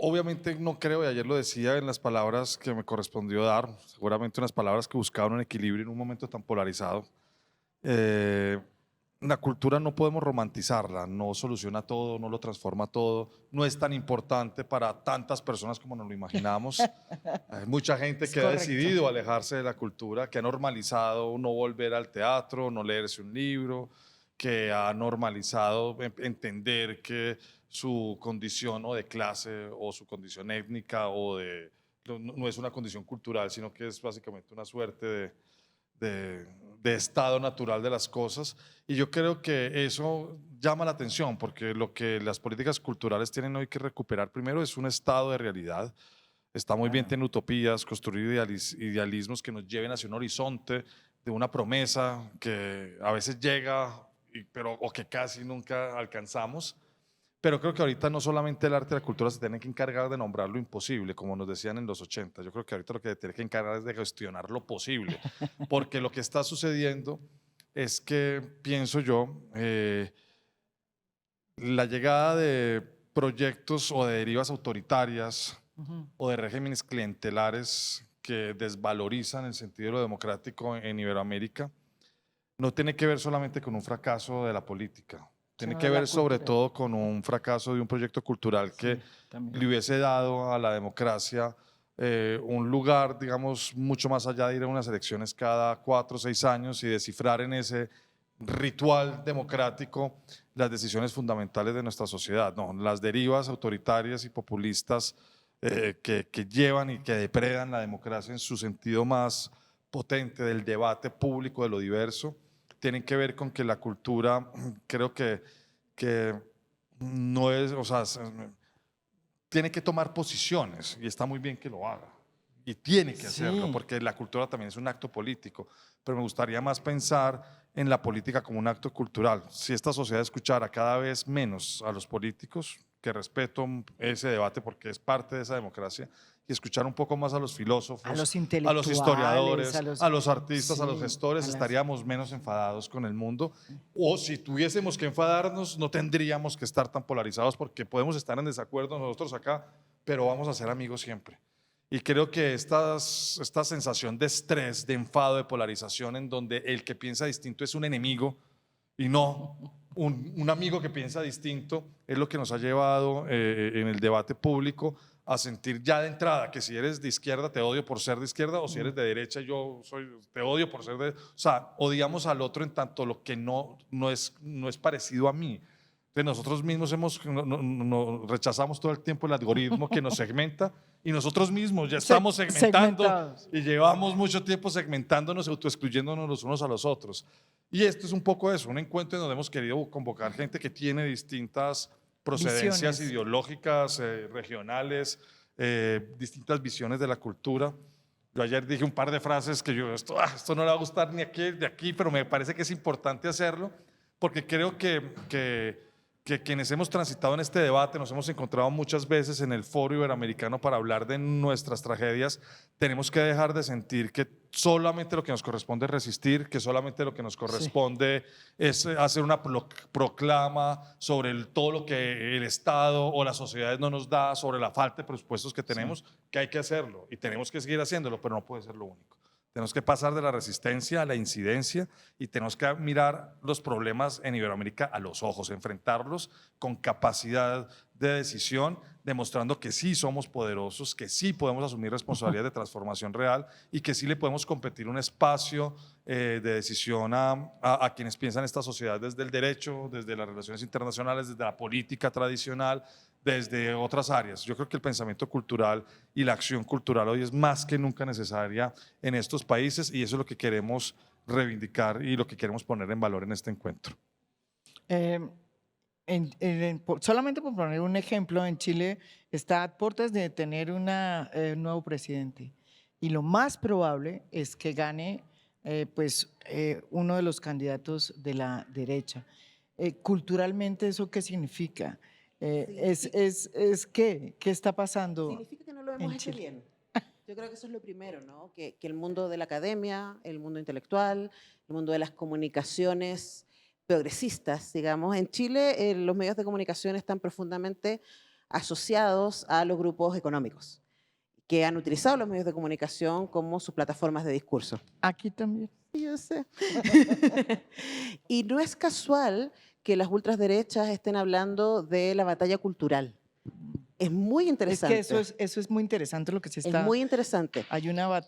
Obviamente no creo, y ayer lo decía en las palabras que me correspondió dar, seguramente unas palabras que buscaban un equilibrio en un momento tan polarizado. Eh, la cultura no podemos romantizarla, no soluciona todo, no lo transforma todo, no es tan importante para tantas personas como nos lo imaginamos. Hay mucha gente Es que ha correcto. decidido alejarse de la cultura, que ha normalizado no volver al teatro, no leerse un libro, que ha normalizado entender que su condición o de clase o su condición étnica o de no es una condición cultural, sino que es básicamente una suerte de estado natural de las cosas. Y yo creo que eso llama la atención, porque lo que las políticas culturales tienen hoy que recuperar primero es un estado de realidad. Está muy bien tener utopías, construir idealismos que nos lleven hacia un horizonte de una promesa que a veces llega, pero, o que casi nunca alcanzamos. Pero creo que ahorita no solamente el arte y la cultura se tienen que encargar de nombrar lo imposible, como nos decían en los 80. Yo creo que ahorita lo que tiene que encargar es de gestionar lo posible, porque lo que está sucediendo es que, pienso yo, la llegada de proyectos o de derivas autoritarias o de regímenes clientelares que desvalorizan el sentido de lo democrático en Iberoamérica no tiene que ver solamente con un fracaso de la política. Tiene Sino que de la ver sobre cultura. todo con un fracaso de un proyecto cultural que Sí, también. le hubiese dado a la democracia un lugar, digamos, mucho más allá de ir a unas elecciones cada 4 o 6 años y descifrar en ese ritual democrático las decisiones fundamentales de nuestra sociedad. No, las derivas autoritarias y populistas que llevan y que depredan la democracia en su sentido más potente del debate público, de lo diverso, tienen que ver con que la cultura, creo que no es, o sea, tiene que tomar posiciones y está muy bien que lo haga. Y tiene que hacerlo, Sí. porque la cultura también es un acto político. Pero me gustaría más pensar en la política como un acto cultural. Si esta sociedad escuchara cada vez menos a los políticos, que respeto ese debate porque es parte de esa democracia, y escuchar un poco más a los filósofos, A los a los intelectuales, historiadores, a los artistas, a los sí, gestores, a las- estaríamos menos enfadados con el mundo. O si tuviésemos que enfadarnos, no tendríamos que estar tan polarizados porque podemos estar en desacuerdo nosotros acá, pero vamos a ser amigos siempre. Y creo que esta sensación de estrés, de enfado, de polarización, en donde el que piensa distinto es un enemigo y no un amigo que piensa distinto, es lo que nos ha llevado en el debate público a sentir ya de entrada que si eres de izquierda te odio por ser de izquierda, o si eres de derecha te odio por ser de... O sea, odiamos al otro en tanto lo que no es parecido a mí. Entonces nosotros mismos rechazamos todo el tiempo el algoritmo que nos segmenta y nosotros mismos ya estamos segmentando segmentados. y llevamos mucho tiempo segmentándonos, autoexcluyéndonos los unos a los otros. Y esto es un poco eso, un encuentro en donde hemos querido convocar gente que tiene distintas procedencias Visiones. ideológicas, regionales, distintas visiones de la cultura. Yo ayer dije un par de frases que esto no le va a gustar ni aquí, de aquí, pero me parece que es importante hacerlo porque creo que quienes hemos transitado en este debate, nos hemos encontrado muchas veces en el Foro Iberoamericano para hablar de nuestras tragedias, tenemos que dejar de sentir que solamente lo que nos corresponde es resistir, que solamente lo que nos corresponde es hacer una proclama sobre todo lo que el Estado o las sociedades no nos da, sobre la falta de presupuestos que tenemos, que hay que hacerlo y tenemos que seguir haciéndolo, pero no puede ser lo único. Tenemos que pasar de la resistencia a la incidencia y tenemos que mirar los problemas en Iberoamérica a los ojos, enfrentarlos con capacidad de decisión, demostrando que sí somos poderosos, que sí podemos asumir responsabilidad de transformación real y que sí le podemos competir un espacio de decisión a quienes piensan esta sociedad desde el derecho, desde las relaciones internacionales, desde la política tradicional, desde otras áreas. Yo creo que el pensamiento cultural y la acción cultural hoy es más que nunca necesaria en estos países y eso es lo que queremos reivindicar y lo que queremos poner en valor en este encuentro. Solamente por poner un ejemplo, en Chile está a puertas de tener un nuevo presidente y lo más probable es que gane uno de los candidatos de la derecha. Culturalmente, ¿eso qué significa? ¿Qué está pasando? Significa que no lo hemos hecho bien. Yo creo que eso es lo primero, ¿no? Que el mundo de la academia, el mundo intelectual, el mundo de las comunicaciones progresistas, digamos, en Chile los medios de comunicación están profundamente asociados a los grupos económicos que han utilizado los medios de comunicación como sus plataformas de discurso. Aquí también. Sí, yo sé. Y no es casual que las ultraderechas estén hablando de la batalla cultural. Es muy interesante. Es que eso es muy interesante lo que se está... Es muy interesante. Hay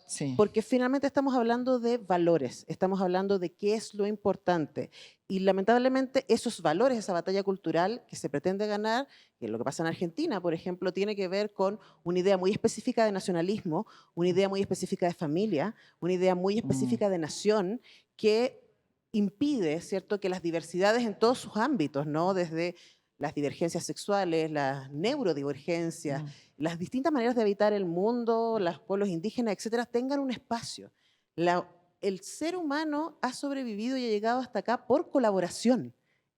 sí. Porque finalmente estamos hablando de valores, estamos hablando de qué es lo importante. Y lamentablemente esos valores, esa batalla cultural que se pretende ganar, que lo que pasa en Argentina, por ejemplo, tiene que ver con una idea muy específica de nacionalismo, una idea muy específica de familia, una idea muy específica de nación que impide, ¿cierto?, que las diversidades en todos sus ámbitos, ¿no?, desde las divergencias sexuales, las neurodivergencias, las distintas maneras de habitar el mundo, los pueblos indígenas, etcétera, tengan un espacio. El ser humano ha sobrevivido y ha llegado hasta acá por colaboración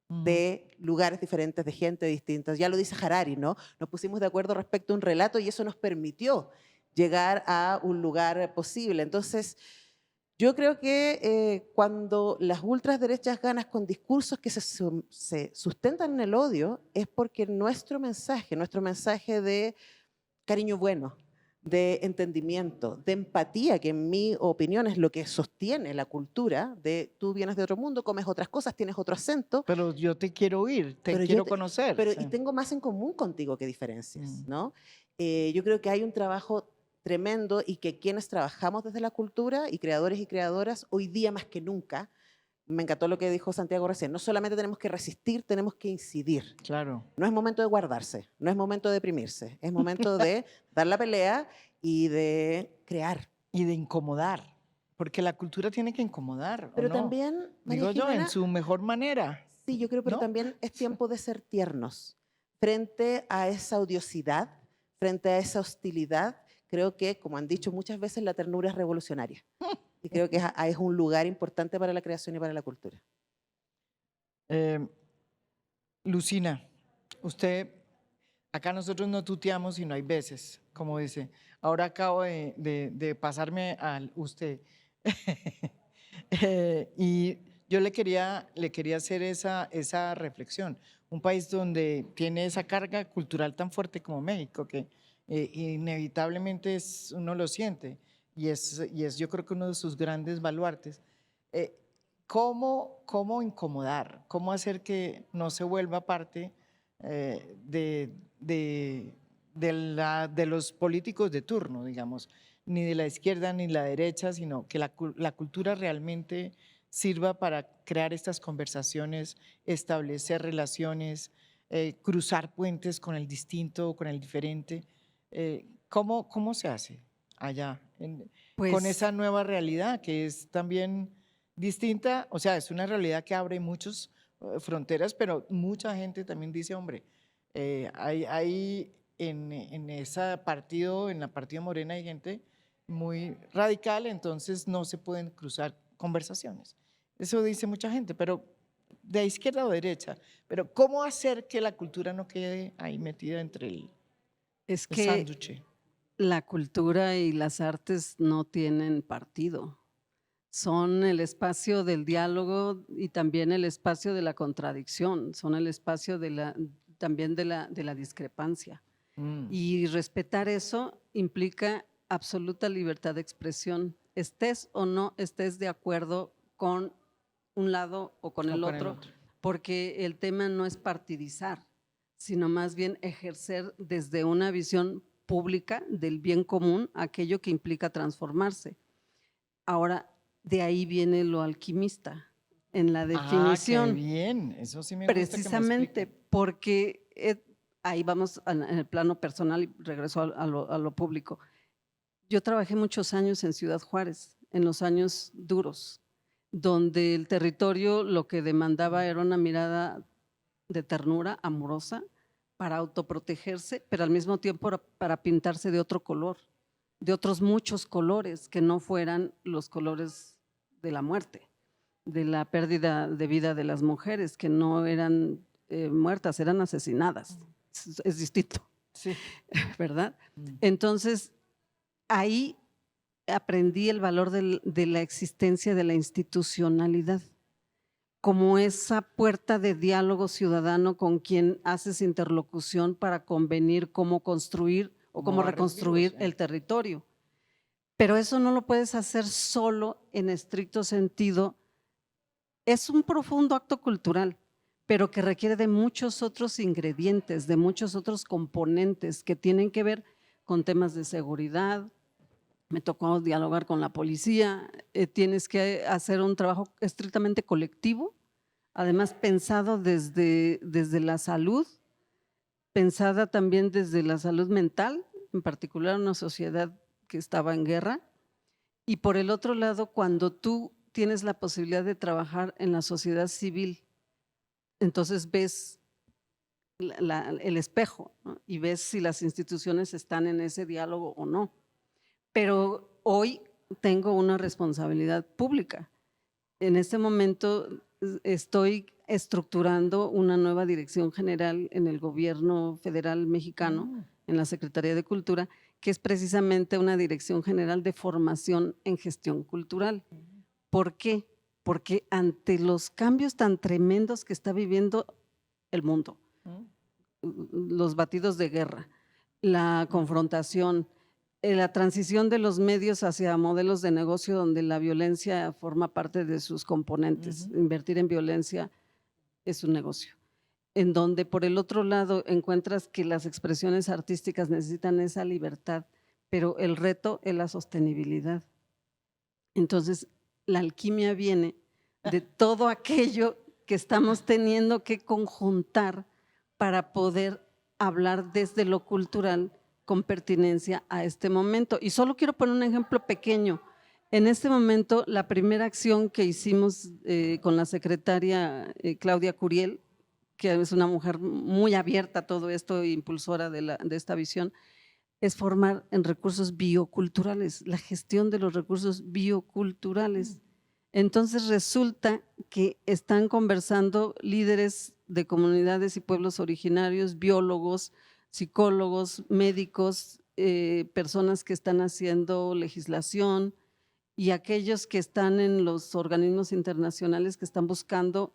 de lugares diferentes, de gente distinta. Ya lo dice Harari, ¿no? Nos pusimos de acuerdo respecto a un relato y eso nos permitió llegar a un lugar posible. Entonces, yo creo que cuando las ultraderechas ganan con discursos que se sustentan en el odio, es porque nuestro mensaje de cariño bueno, de entendimiento, de empatía, que en mi opinión es lo que sostiene la cultura, de tú vienes de otro mundo, comes otras cosas, tienes otro acento. Pero yo te quiero oír, quiero conocer. Pero, y tengo más en común contigo que diferencias, ¿no? Yo creo que hay un trabajo tremendo y que quienes trabajamos desde la cultura y creadores y creadoras, hoy día más que nunca, me encantó lo que dijo Santiago recién, no solamente tenemos que resistir, tenemos que incidir. Claro. No es momento de guardarse, no es momento de deprimirse, es momento de dar la pelea y de crear. Y de incomodar, porque la cultura tiene que incomodar. Pero ¿o no? también, María digo yo, Jimena, en su mejor manera. Sí, yo creo, pero ¿no? también es tiempo de ser tiernos frente a esa odiosidad, frente a esa hostilidad. Creo que, como han dicho muchas veces, la ternura es revolucionaria. Y creo que es un lugar importante para la creación y para la cultura. Lucina, usted, acá nosotros no tuteamos y no hay veces, como dice. Ahora acabo de pasarme al usted. Y yo le quería hacer esa reflexión. Un país donde tiene esa carga cultural tan fuerte como México, que inevitablemente uno lo siente y es yo creo que uno de sus grandes baluartes. ¿Cómo incomodar? ¿Cómo hacer que no se vuelva parte de los políticos de turno, digamos, ni de la izquierda ni la derecha, sino que la cultura realmente sirva para crear estas conversaciones, establecer relaciones, cruzar puentes con el distinto, con el diferente. ¿Cómo se hace allá con Pues esa nueva realidad que es también distinta? O sea, es una realidad que abre muchas fronteras, pero mucha gente también dice, hombre, hay en ese partido, en la Partido Morena, hay gente muy radical, entonces no se pueden cruzar conversaciones. Eso dice mucha gente, pero de izquierda o derecha. Pero ¿cómo hacer que la cultura no quede ahí metida entre es el que sándwich? la cultura y las artes no tienen partido. Son el espacio del diálogo y también el espacio de la contradicción, son el espacio también de la discrepancia. Y respetar eso implica absoluta libertad de expresión, estés o no estés de acuerdo con un lado o con el otro, porque el tema no es partidizar, sino más bien ejercer desde una visión pública del bien común aquello que implica transformarse. Ahora, de ahí viene lo alquimista, en la definición. Ah, qué bien, eso sí me gusta que me Precisamente explique. porque ahí vamos en el plano personal y regreso a lo público. Yo trabajé muchos años en Ciudad Juárez, en los años duros, donde el territorio lo que demandaba era una mirada de ternura amorosa para autoprotegerse, pero al mismo tiempo para pintarse de otro color, de otros muchos colores que no fueran los colores de la muerte, de la pérdida de vida de las mujeres, que no eran muertas, eran asesinadas. Es distinto, Sí. ¿verdad? Entonces, ahí aprendí el valor de la existencia de la institucionalidad como esa puerta de diálogo ciudadano con quien haces interlocución para convenir cómo construir o Como cómo barrios reconstruir vivos, el territorio. Pero eso no lo puedes hacer solo en estricto sentido. Es un profundo acto cultural, pero que requiere de muchos otros ingredientes, de muchos otros componentes que tienen que ver con temas de seguridad. Me tocó dialogar con la policía, tienes que hacer un trabajo estrictamente colectivo, además pensado desde la salud, pensada también desde la salud mental, en particular una sociedad que estaba en guerra. Y por el otro lado, cuando tú tienes la posibilidad de trabajar en la sociedad civil, entonces ves el espejo, ¿no? Y ves si las instituciones están en ese diálogo o no. Pero hoy tengo una responsabilidad pública. En este momento estoy estructurando una nueva dirección general en el gobierno federal mexicano, en la Secretaría de Cultura, que es precisamente una dirección general de formación en gestión cultural. ¿Por qué? Porque ante los cambios tan tremendos que está viviendo el mundo, los batidos de guerra, la confrontación, la transición de los medios hacia modelos de negocio donde la violencia forma parte de sus componentes. Invertir en violencia es un negocio. En donde por el otro lado encuentras que las expresiones artísticas necesitan esa libertad, pero el reto es la sostenibilidad. Entonces, la alquimia viene de todo aquello que estamos teniendo que conjuntar para poder hablar desde lo cultural con pertinencia a este momento. Y solo quiero poner un ejemplo pequeño. En este momento, la primera acción que hicimos con la secretaria Claudia Curiel, que es una mujer muy abierta a todo esto, impulsora de esta visión, es formar en recursos bioculturales, la gestión de los recursos bioculturales. Entonces resulta que están conversando líderes de comunidades y pueblos originarios, biólogos, psicólogos, médicos, personas que están haciendo legislación y aquellos que están en los organismos internacionales que están buscando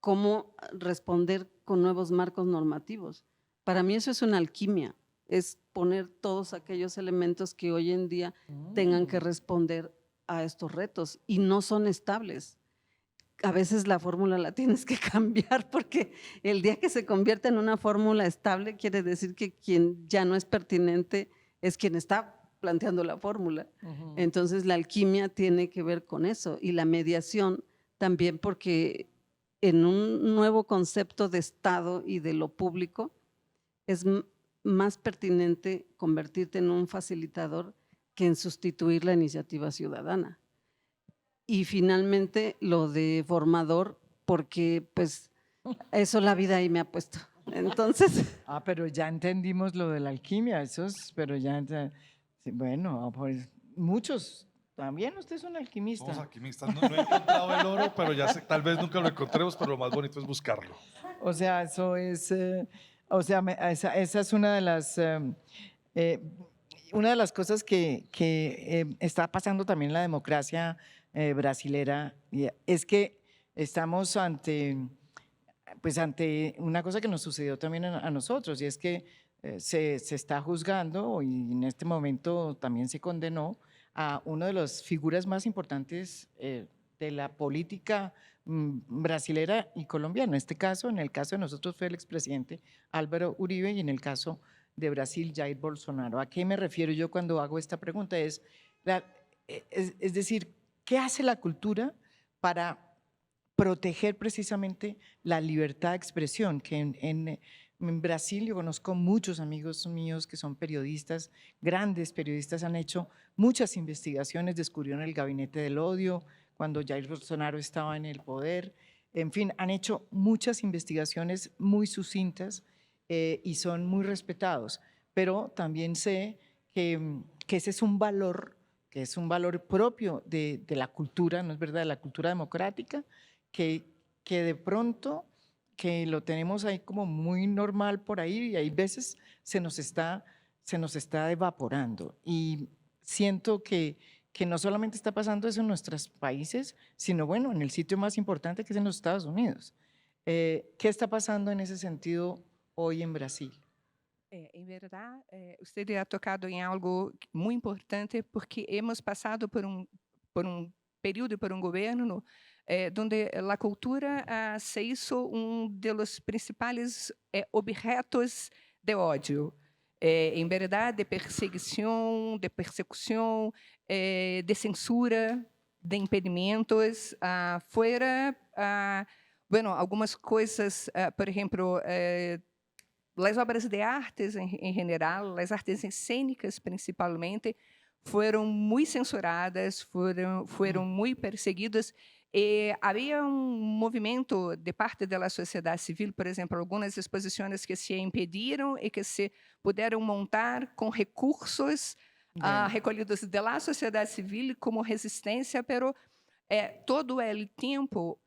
cómo responder con nuevos marcos normativos. Para mí eso es una alquimia, es poner todos aquellos elementos que hoy en día tengan que responder a estos retos y no son estables. A veces la fórmula la tienes que cambiar porque el día que se convierte en una fórmula estable quiere decir que quien ya no es pertinente es quien está planteando la fórmula. Entonces la alquimia tiene que ver con eso y la mediación también porque en un nuevo concepto de Estado y de lo público es más pertinente convertirte en un facilitador que en sustituir la iniciativa ciudadana. Y finalmente lo de formador, porque pues eso la vida ahí me ha puesto. Entonces, Pero ya entendimos lo de la alquimia, pero sí, bueno, pues muchos, también usted es un alquimista. Somos alquimistas, no he encontrado el oro, pero ya sé, tal vez nunca lo encontremos, pero lo más bonito es buscarlo. O sea, eso es, esa es una de las cosas que está pasando también en la democracia brasilera, y es que estamos ante una cosa que nos sucedió también a nosotros, y es que se está juzgando, y en este momento también se condenó a una de las figuras más importantes de la política brasilera y colombiana. En el caso de nosotros fue el expresidente Álvaro Uribe, y en el caso de Brasil, Jair Bolsonaro. ¿A qué me refiero yo cuando hago esta pregunta? Es decir, ¿qué hace la cultura para proteger precisamente la libertad de expresión? Que en Brasil yo conozco muchos amigos míos que son periodistas, grandes periodistas, han hecho muchas investigaciones, descubrieron el gabinete del odio cuando Jair Bolsonaro estaba en el poder, en fin, han hecho muchas investigaciones muy sucintas y son muy respetados, pero también sé que ese es un valor, que es un valor propio de la cultura, ¿no es verdad?, de la cultura democrática, que de pronto que lo tenemos ahí como muy normal por ahí, y hay veces se nos está evaporando. Y siento que no solamente está pasando eso en nuestros países, sino bueno, en el sitio más importante que es en los Estados Unidos. ¿Qué está pasando en ese sentido hoy en Brasil? Em verdade, você ha tocado em algo muito importante, porque hemos passado por um período, por um governo, onde a cultura se hizo de los principais objetos de ódio. Em verdade, de perseguição, de censura, de impedimentos, fuera, bueno, algumas coisas, por exemplo, as obras de artes em geral, as artes cênicas principalmente, foram muito censuradas, foram muito perseguidas. Havia movimento de parte da sociedade civil, por exemplo, algumas exposições que se impediram e que se puderam montar com recursos recolhidos da sociedade civil como resistência, pero todo o tempo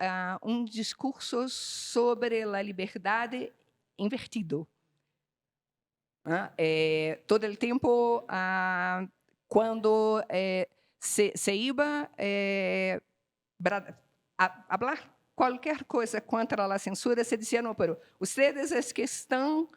discurso sobre a liberdade invertido. Todo o tempo, quando se iba a falar qualquer coisa contra a censura, se dizia, não, pero ustedes es que estão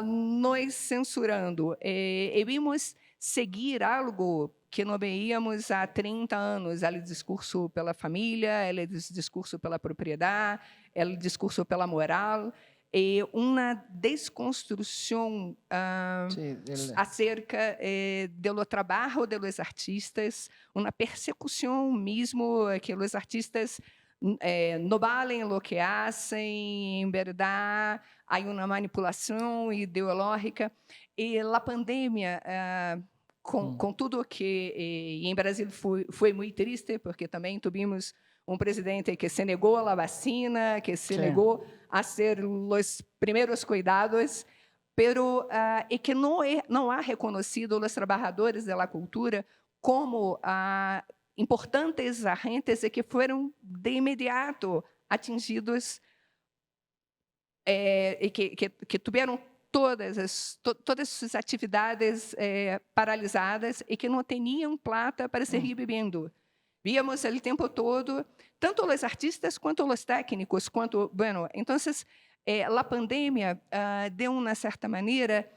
nos censurando. E vimos seguir algo que não veíamos há 30 anos, o discurso pela família, o discurso pela propriedade, o discurso pela moral, e uma desconstrução acerca do trabalho dos artistas, uma persecução mesmo, que os artistas não valem o que fazem, em verdade, há uma manipulação ideológica. E a pandemia, com tudo que em Brasil foi muito triste, porque também tivemos presidente que se negou à vacina, que se negou a ser os primeiros cuidados, pero e que não há reconhecido os trabalhadores da cultura como importantes agentes e que foram de imediato atingidos e que tiveram todas as atividades paralisadas e que não tinham plata para seguir vivendo. Víamos o tempo todo, tanto os artistas quanto os técnicos, bueno, então, a pandemia, de uma certa maneira,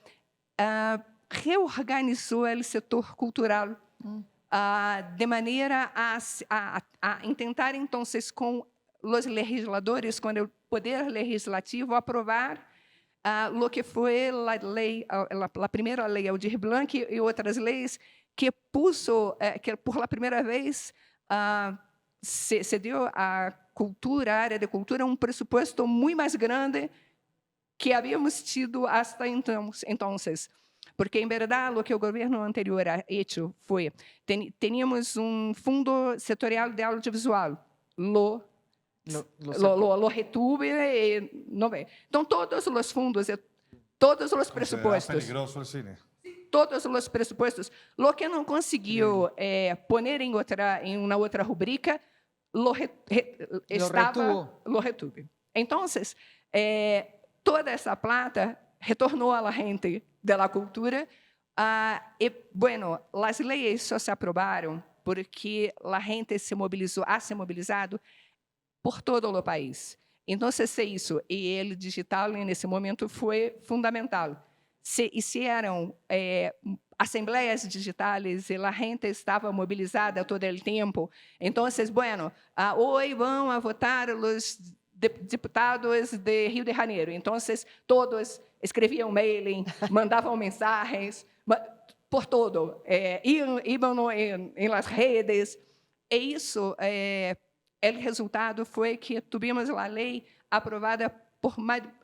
reorganizou o setor cultural, de maneira a tentar, então, com os legisladores, com o poder legislativo, aprovar o que foi a primeira lei Aldir Blanc e outras leis que puso, que por la primeira vez se dio à área de cultura, um pressuposto muito mais grande que havíamos tido hasta entonces. Porque, em verdade, o que o governo anterior ha hecho foi, teníamos um fundo setorial de audiovisual, lo retuve, não ve. Então, todos os fundos, todos os Considera pressupostos, peligroso el cine. todos os pressupostos, lo que não conseguiu poner em uma outra rubrica, lo retuve. Então, toda essa plata retornou à gente de la cultura. E, bueno, as leis só se aprovaram porque a gente se mobilizado por todo o país. Então, isso, e o digital, nesse momento, foi fundamental. Se hicieron assembleias digitais e a gente estava mobilizada todo o tempo. Então, bueno, hoje vão a votar os deputados de Rio de Janeiro. Então, todos escreviam mailing, mandavam mensagens, por todo, iam em las redes. E isso, o resultado foi que tivemos a lei aprovada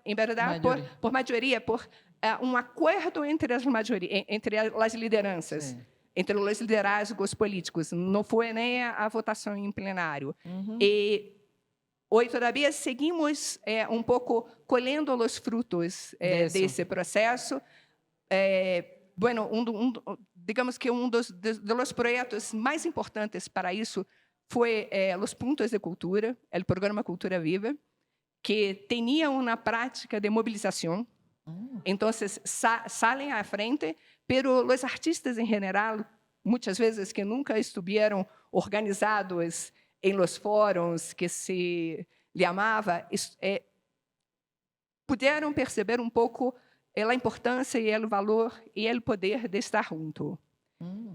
em verdade, por maioria, por um acordo entre as lideranças, sim, entre os liderazgos políticos. Não foi nem a votação em plenário. E hoje, todavia, seguimos pouco colhendo os frutos desse processo. Bueno, digamos que dos projetos mais importantes para isso foi os Puntos de Cultura, o programa Cultura Viva, que tinha uma prática de mobilização. Então, salen à frente, pero os artistas em geral, muitas vezes que nunca estiveram organizados em los fóruns que se chamava, puderam perceber pouco a importância e o valor e o poder de estar junto.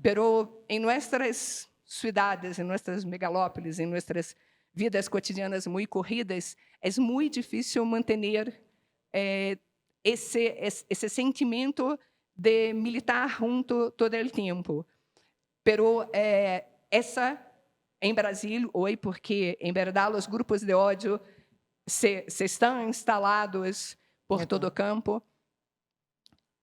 Pero em nossas cidades, em nossas megalópolis, em nossas vidas cotidianas muito corridas, é muito difícil manter esse sentimento de militar junto todo o tempo. Pero em Brasil, hoje, porque, em verdade, os grupos de ódio se estão instalados por todo o campo,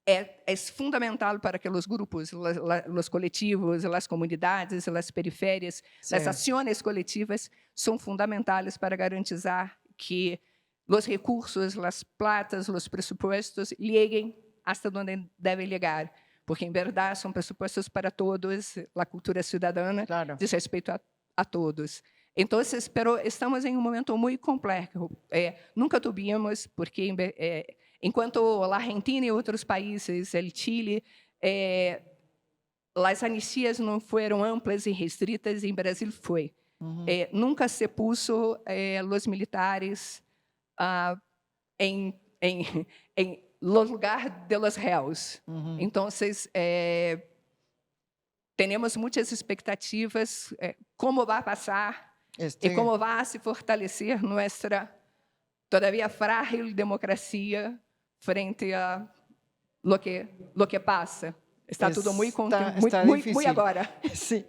é fundamental para que os grupos, os coletivos, as comunidades, as periférias, as ações coletivas são fundamentais para garantizar que os recursos, as platas, os pressupostos cheguem hasta onde devem chegar, porque, em verdade, são pressupostos para todos, a cultura cidadã diz respeito a todos. Então, estamos em momento muito complexo. Nunca tivemos, porque enquanto a Argentina e outros países, o Chile, as anistías não foram amplas e restritas, em Brasil foi. Nunca se puso os militares em los lugar de los réus. Então, temos muitas expectativas como vai passar e como vai se fortalecer nossa todavia frágil democracia frente a lo que passa. Está tudo muito agora. Sí.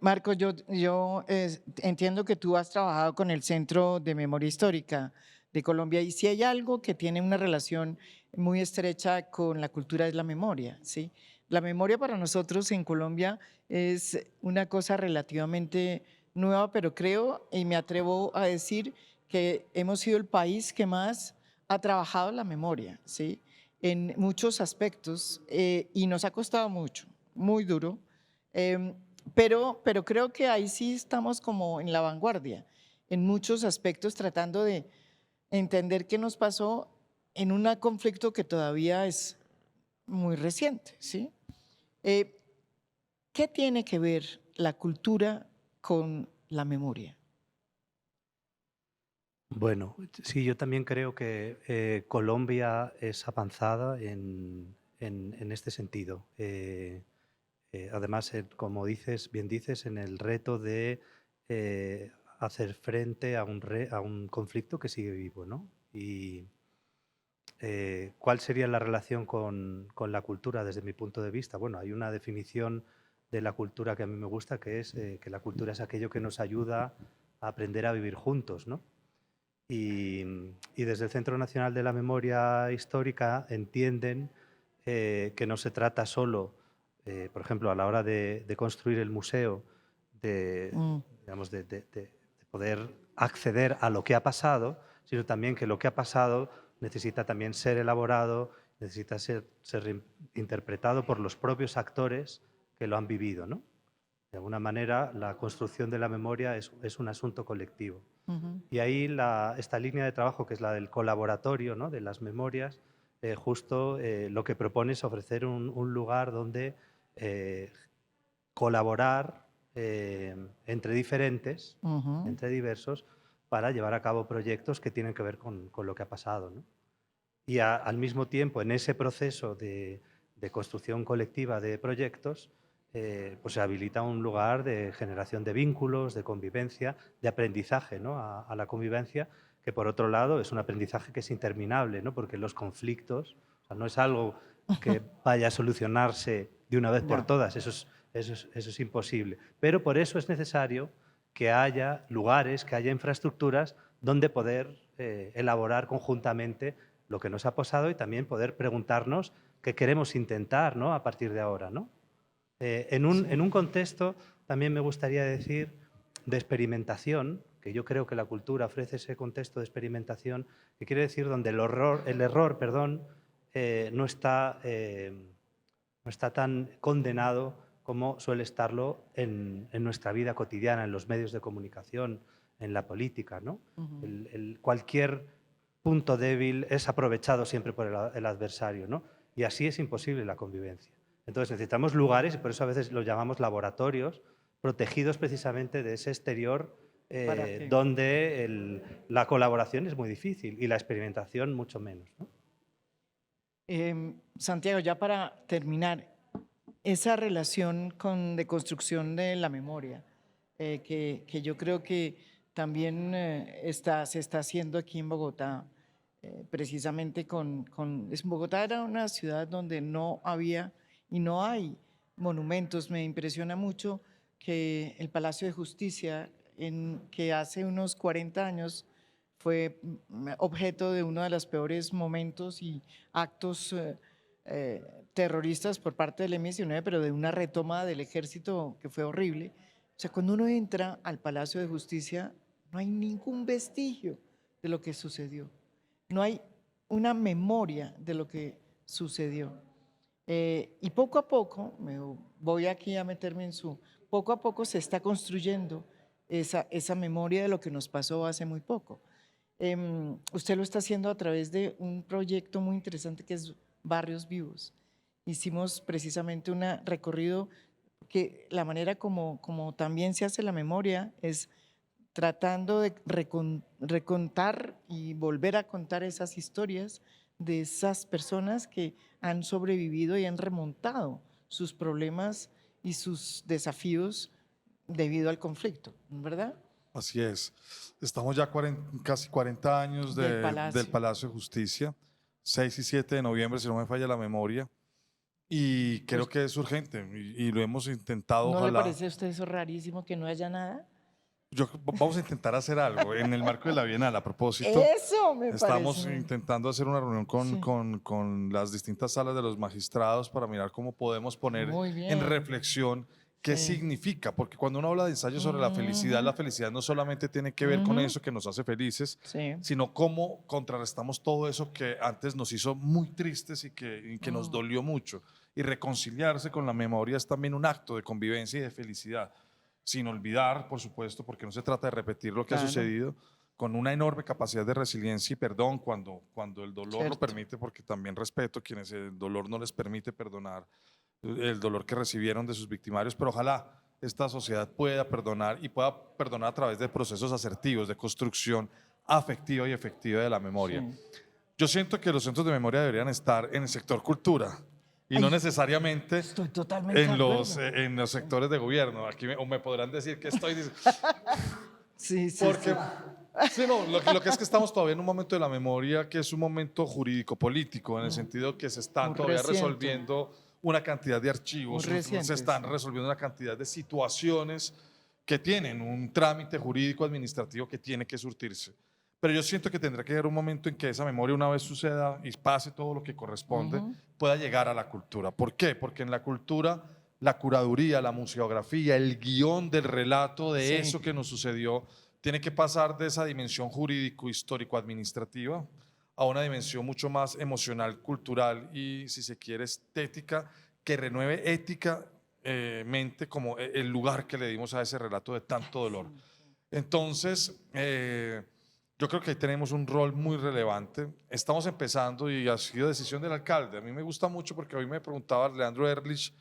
Marco, yo entiendo que tú has trabajado con el Centro de Memoria Histórica de Colombia y si hay algo que tiene una relación muy estrecha con la cultura es la memoria, ¿sí? La memoria para nosotros en Colombia es una cosa relativamente nueva, pero creo y me atrevo a decir que hemos sido el país que más ha trabajado la memoria, ¿sí? En muchos aspectos y nos ha costado mucho, muy duro, pero creo que ahí sí estamos como en la vanguardia, en muchos aspectos tratando de entender qué nos pasó en un conflicto que todavía es muy reciente, ¿sí? ¿Qué tiene que ver la cultura con la memoria? Bueno, sí, yo también creo que Colombia es avanzada en este sentido. Además, como bien dices, en el reto de hacer frente a un conflicto que sigue vivo, ¿no? Y ¿cuál sería la relación con la cultura desde mi punto de vista? Bueno, hay una definición de la cultura que a mí me gusta, que es que la cultura es aquello que nos ayuda a aprender a vivir juntos, ¿no? Y desde el Centro Nacional de la Memoria Histórica entienden que no se trata solo, por ejemplo, a la hora de construir el museo, digamos, de poder acceder a lo que ha pasado, sino también que lo que ha pasado necesita también ser elaborado, necesita ser interpretado por los propios actores que lo han vivido, ¿no? De alguna manera, la construcción de la memoria es un asunto colectivo. Y ahí esta línea de trabajo, que es la del colaboratorio, ¿no?, de las memorias, justo lo que propone es ofrecer un lugar donde colaborar entre diferentes, entre diversos, para llevar a cabo proyectos que tienen que ver con lo que ha pasado, ¿no? Y al mismo tiempo, en ese proceso de construcción colectiva de proyectos, pues se habilita un lugar de generación de vínculos, de convivencia, de aprendizaje, ¿no?, a la convivencia, que por otro lado es un aprendizaje que es interminable, ¿no?, porque los conflictos, o sea, no es algo que vaya a solucionarse de una vez por todas, eso es imposible. Pero por eso es necesario que haya lugares, que haya infraestructuras donde poder elaborar conjuntamente lo que nos ha pasado y también poder preguntarnos qué queremos intentar, ¿no?, a partir de ahora, ¿no? En un contexto, también me gustaría decir, de experimentación, que yo creo que la cultura ofrece ese contexto de experimentación, que quiere decir donde el error, no está tan condenado como suele estarlo en nuestra vida cotidiana, en los medios de comunicación, en la política, ¿no? Cualquier punto débil es aprovechado siempre por el adversario, ¿no? Y así es imposible la convivencia. Entonces necesitamos lugares, y por eso a veces los llamamos laboratorios, protegidos precisamente de ese exterior donde la colaboración es muy difícil y la experimentación mucho menos, ¿no? Santiago, ya para terminar, esa relación de construcción de la memoria, que yo creo que también se está haciendo aquí en Bogotá, precisamente Bogotá era una ciudad donde no había y no hay monumentos. Me impresiona mucho que el Palacio de Justicia, que hace unos 40 años fue objeto de uno de los peores momentos y actos terroristas por parte del M-19, pero de una retoma del ejército que fue horrible. O sea, cuando uno entra al Palacio de Justicia, no hay ningún vestigio de lo que sucedió. No hay una memoria de lo que sucedió. Y poco a poco, voy aquí a meterme poco a poco se está construyendo esa memoria de lo que nos pasó hace muy poco. Usted lo está haciendo a través de un proyecto muy interesante que es Barrios Vivos. Hicimos precisamente un recorrido que la manera como también se hace la memoria es tratando de recontar y volver a contar esas historias de esas personas que han sobrevivido y han remontado sus problemas y sus desafíos debido al conflicto, ¿verdad? Así es. Estamos ya casi 40 años del Palacio de Justicia, 6 y 7 de noviembre, si no me falla la memoria, y creo que es urgente y lo hemos intentado. ¿No ojalá. le parece a usted eso rarísimo que no haya nada? Vamos a intentar hacer algo en el marco de la Bienal. A propósito, eso me estamos parece. intentando hacer una reunión con las distintas salas de los magistrados para mirar cómo podemos poner en reflexión qué significa, porque cuando uno habla de ensayo sobre la felicidad no solamente tiene que ver con eso que nos hace felices, sino cómo contrarrestamos todo eso que antes nos hizo muy tristes y que nos dolió mucho. Y reconciliarse con la memoria es también un acto de convivencia y de felicidad, sin olvidar, por supuesto, porque no se trata de repetir lo que ha sucedido, con una enorme capacidad de resiliencia y perdón cuando el dolor lo permite, porque también respeto a quienes el dolor no les permite perdonar el dolor que recibieron de sus victimarios, pero ojalá esta sociedad pueda perdonar y pueda perdonar a través de procesos asertivos, de construcción afectiva y efectiva de la memoria. Yo siento que los centros de memoria deberían estar en el sector cultura y no necesariamente en los sectores de gobierno. Aquí me podrán decir que estoy diciendo. Porque lo que es que estamos todavía en un momento de la memoria que es un momento jurídico-político, en el sentido que se están todavía resolviendo una cantidad de archivos, Muy reciente, se están sí. resolviendo una cantidad de situaciones que tienen un trámite jurídico administrativo que tiene que surtirse. Pero yo siento que tendrá que llegar un momento en que esa memoria, una vez suceda y pase todo lo que corresponde, pueda llegar a la cultura. ¿Por qué? Porque en la cultura, la curaduría, la museografía, el guión del relato de Sí. eso que nos sucedió, tiene que pasar de esa dimensión jurídico-histórico-administrativa a una dimensión mucho más emocional, cultural y, si se quiere, estética, que renueve éticamente como el lugar que le dimos a ese relato de tanto dolor. Entonces, yo creo que ahí tenemos un rol muy relevante. Estamos empezando y ha sido decisión del alcalde. A mí me gusta mucho porque hoy me preguntaba Leandro Erlich,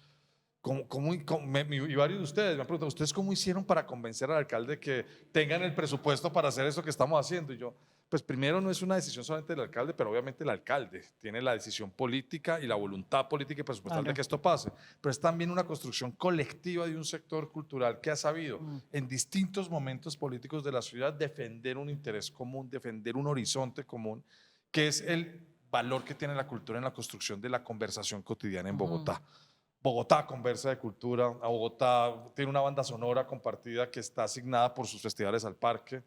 y varios de ustedes me han preguntado, ¿ustedes cómo hicieron para convencer al alcalde que tengan el presupuesto para hacer eso que estamos haciendo? Y yo, pues primero no es una decisión solamente del alcalde, pero obviamente el alcalde tiene la decisión política y la voluntad política y presupuestal de que esto pase, pero es también una construcción colectiva de un sector cultural que ha sabido en distintos momentos políticos de la ciudad defender un interés común, defender un horizonte común, que es el valor que tiene la cultura en la construcción de la conversación cotidiana en Bogotá. Bogotá conversa de cultura, a Bogotá tiene una banda sonora compartida que está asignada por sus festivales al parque.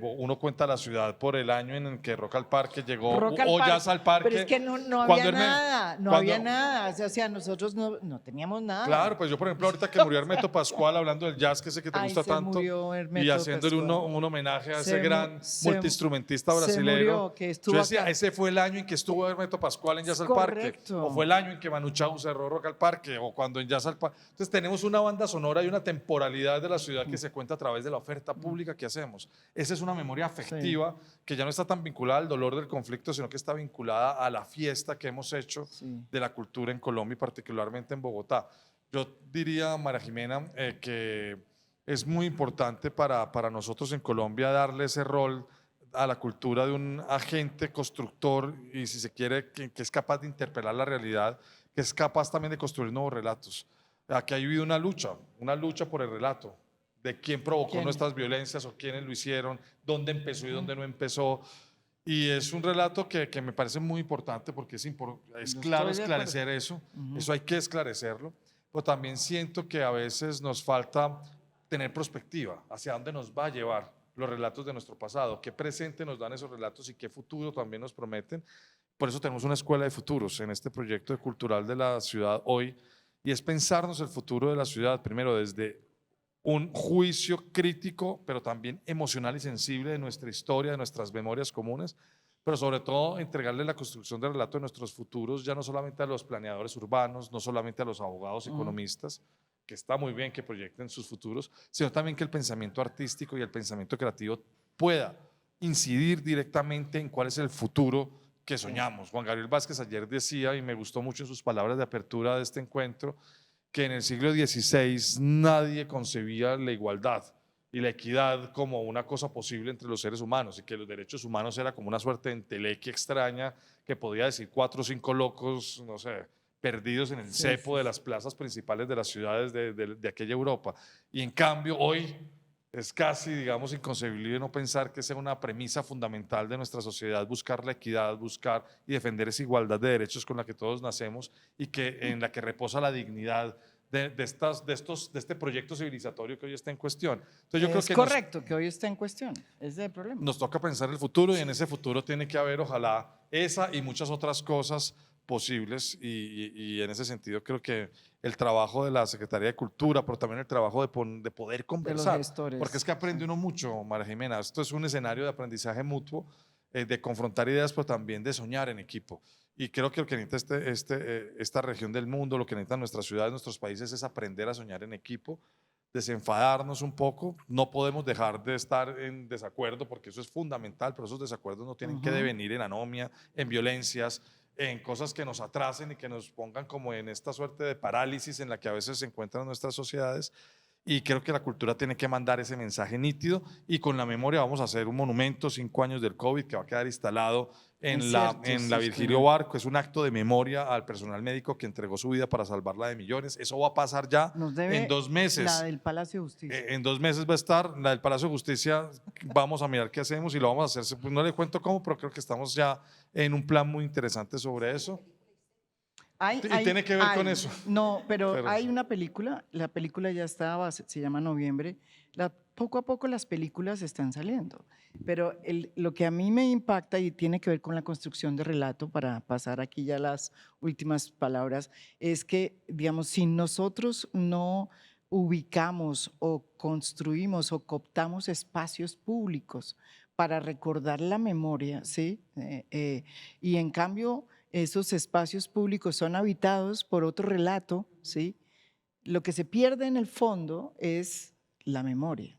Uno cuenta la ciudad por el año en el que Rock al Parque llegó, Rock al o Parque, Jazz al Parque. pero es que no cuando había Herme- nada, no cuando- había nada. O sea, nosotros no teníamos nada. Claro, pues yo por ejemplo ahorita que murió Hermeto Pascual hablando del jazz, que sé que te Ay, gusta se tanto, murió Hermeto y haciéndole Pascual. un homenaje a Se ese mu- gran se- multiinstrumentista se brasileño. murió, que estuvo Yo decía, acá. ese fue el año en que estuvo Hermeto Pascual en Jazz al Correcto. Parque, o fue el año en que Manu Chao cerró Rock al Parque, o cuando en Jazz al Parque. Entonces tenemos una banda sonora y una temporalidad de la ciudad que se cuenta a través de la oferta pública que hacemos. Esa es una memoria afectiva que ya no está tan vinculada al dolor del conflicto, sino que está vinculada a la fiesta que hemos hecho Sí. de la cultura en Colombia y particularmente en Bogotá. Yo diría, María Jimena, que es muy importante para nosotros en Colombia darle ese rol a la cultura de un agente constructor y, si se quiere, que es capaz de interpelar la realidad, que es capaz también de construir nuevos relatos. Aquí ha habido una lucha por el relato, de quién provocó ¿Quién? nuestras violencias o quiénes lo hicieron, dónde empezó y dónde no empezó. Y es un relato que me parece muy importante porque es Yo claro estoy de acuerdo. esclarecer eso, eso hay que esclarecerlo, pero también siento que a veces nos falta tener perspectiva hacia dónde nos va a llevar los relatos de nuestro pasado, qué presente nos dan esos relatos y qué futuro también nos prometen. Por eso tenemos una escuela de futuros en este proyecto cultural de la ciudad hoy, y es pensarnos el futuro de la ciudad primero desde un juicio crítico, pero también emocional y sensible de nuestra historia, de nuestras memorias comunes, pero sobre todo entregarle la construcción del relato de nuestros futuros, ya no solamente a los planeadores urbanos, no solamente a los abogados, economistas, que está muy bien que proyecten sus futuros, sino también que el pensamiento artístico y el pensamiento creativo pueda incidir directamente en cuál es el futuro que soñamos. Juan Gabriel Vázquez ayer decía, y me gustó mucho en sus palabras de apertura de este encuentro, que en el siglo XVI nadie concebía la igualdad y la equidad como una cosa posible entre los seres humanos y que los derechos humanos era como una suerte de entelequia extraña que podía decir 4 o 5 locos, no sé, perdidos en el cepo de las plazas principales de las ciudades de aquella Europa. Y en cambio hoy es casi, digamos, inconcebible no pensar que sea una premisa fundamental de nuestra sociedad buscar la equidad, buscar y defender esa igualdad de derechos con la que todos nacemos y que en la que reposa la dignidad de este proyecto civilizatorio que hoy está en cuestión. Entonces yo creo Es que correcto que hoy está en cuestión, ese es el problema. nos toca pensar el futuro y en ese futuro tiene que haber, ojalá, esa y muchas otras cosas posibles y en ese sentido creo que el trabajo de la Secretaría de Cultura, pero también el trabajo de poder conversar, gestores. porque es que aprende uno mucho, María Jimena, esto es un escenario de aprendizaje mutuo, de confrontar ideas, pero también de soñar en equipo. Y creo que lo que necesita esta región del mundo, lo que necesitan nuestras ciudades, nuestros países, es aprender a soñar en equipo, desenfadarnos un poco. No podemos dejar de estar en desacuerdo, porque eso es fundamental, pero esos desacuerdos no tienen que devenir en anomia, en violencias, en cosas que nos atrasen y que nos pongan como en esta suerte de parálisis en la que a veces se encuentran nuestras sociedades. Y creo que la cultura tiene que mandar ese mensaje nítido y con la memoria vamos a hacer un monumento 5 años del COVID que va a quedar instalado en la Virgilio Barco. Es un acto de memoria al personal médico que entregó su vida para salvarla de millones. Eso va a pasar ya Nos debe en 2 meses. la del Palacio de Justicia. En 2 meses va a estar la del Palacio de Justicia. Vamos a mirar qué hacemos y lo vamos a hacer. Pues no le cuento cómo, pero creo que estamos ya en un plan muy interesante sobre eso. Y tiene que ver con eso. No, pero Pero hay sí. una película, la película ya estaba, se llama Noviembre. Poco a poco las películas están saliendo, pero lo que a mí me impacta y tiene que ver con la construcción de relato, para pasar aquí ya las últimas palabras, es que, digamos, si nosotros no ubicamos o construimos o cooptamos espacios públicos para recordar la memoria, ¿sí? Y en cambio esos espacios públicos son habitados por otro relato, ¿sí? Lo que se pierde en el fondo es la memoria.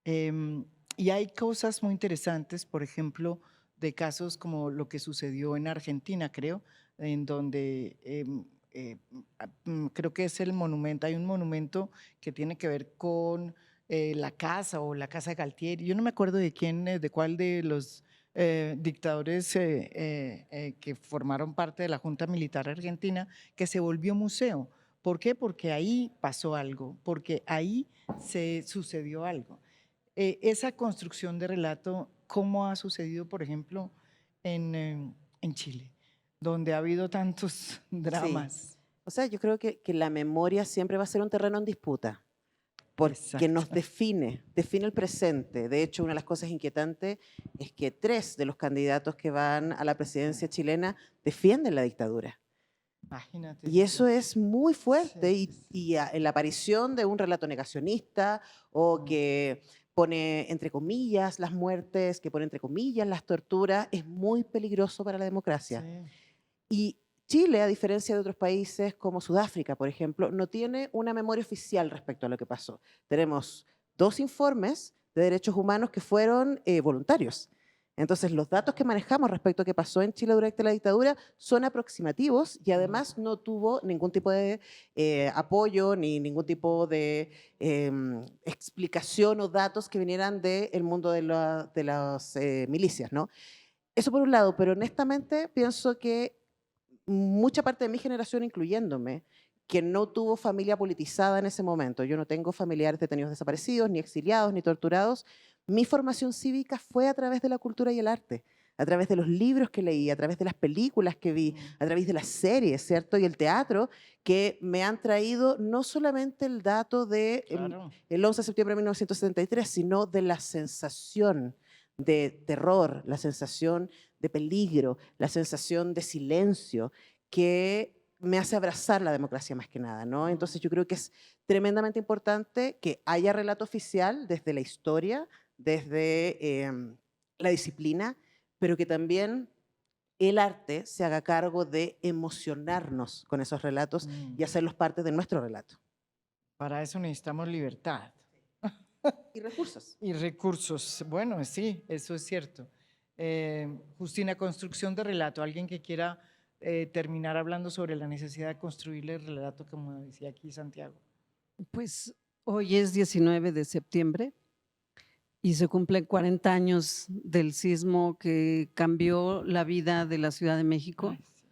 Y hay cosas muy interesantes, por ejemplo, de casos como lo que sucedió en Argentina, creo, en donde creo que es el monumento, hay un monumento que tiene que ver con la casa o la casa de Galtieri. Yo no me acuerdo de quién, de cuál de los dictadores que formaron parte de la Junta Militar Argentina, que se volvió museo. ¿Por qué? Porque ahí pasó algo, porque ahí se sucedió algo. Esa construcción de relato, ¿cómo ha sucedido, por ejemplo, en Chile, donde ha habido tantos dramas? O sea, yo creo que la memoria siempre va a ser un terreno en disputa, porque nos Exacto. define el presente. De hecho, una de las cosas inquietantes es que 3 de los candidatos que van a la presidencia chilena defienden la dictadura. Imagínate. Y eso es muy fuerte, Sí, sí, sí. en la aparición de un relato negacionista o que pone entre comillas las muertes, que pone entre comillas las torturas, es muy peligroso para la democracia. Sí. Y Chile, a diferencia de otros países como Sudáfrica, por ejemplo, no tiene una memoria oficial respecto a lo que pasó. Tenemos 2 informes de derechos humanos que fueron voluntarios. Entonces, los datos que manejamos respecto a qué pasó en Chile durante la dictadura son aproximativos y además no tuvo ningún tipo de apoyo ni ningún tipo de explicación o datos que vinieran del mundo de las milicias, ¿no? Eso por un lado, pero honestamente pienso que mucha parte de mi generación, incluyéndome, que no tuvo familia politizada en ese momento. Yo no tengo familiares detenidos desaparecidos, ni exiliados, ni torturados. Mi formación cívica fue a través de la cultura y el arte, a través de los libros que leí, a través de las películas que vi, a través de las series, ¿cierto? Y el teatro, que me han traído no solamente el dato de Claro. el 11 de septiembre de 1973, sino de la sensación de terror, la sensación de peligro, la sensación de silencio que me hace abrazar la democracia más que nada, ¿no? Entonces yo creo que es tremendamente importante que haya relato oficial desde la historia, desde la disciplina, pero que también el arte se haga cargo de emocionarnos con esos relatos y hacerlos parte de nuestro relato. Para eso necesitamos libertad. Y recursos. Y recursos. Bueno, sí, eso es cierto. Justina, construcción de relato. Alguien que quiera terminar hablando sobre la necesidad de construir el relato, como decía aquí Santiago. Pues hoy es 19 de septiembre y se cumplen 40 años del sismo que cambió la vida de la Ciudad de México. Ay, sí.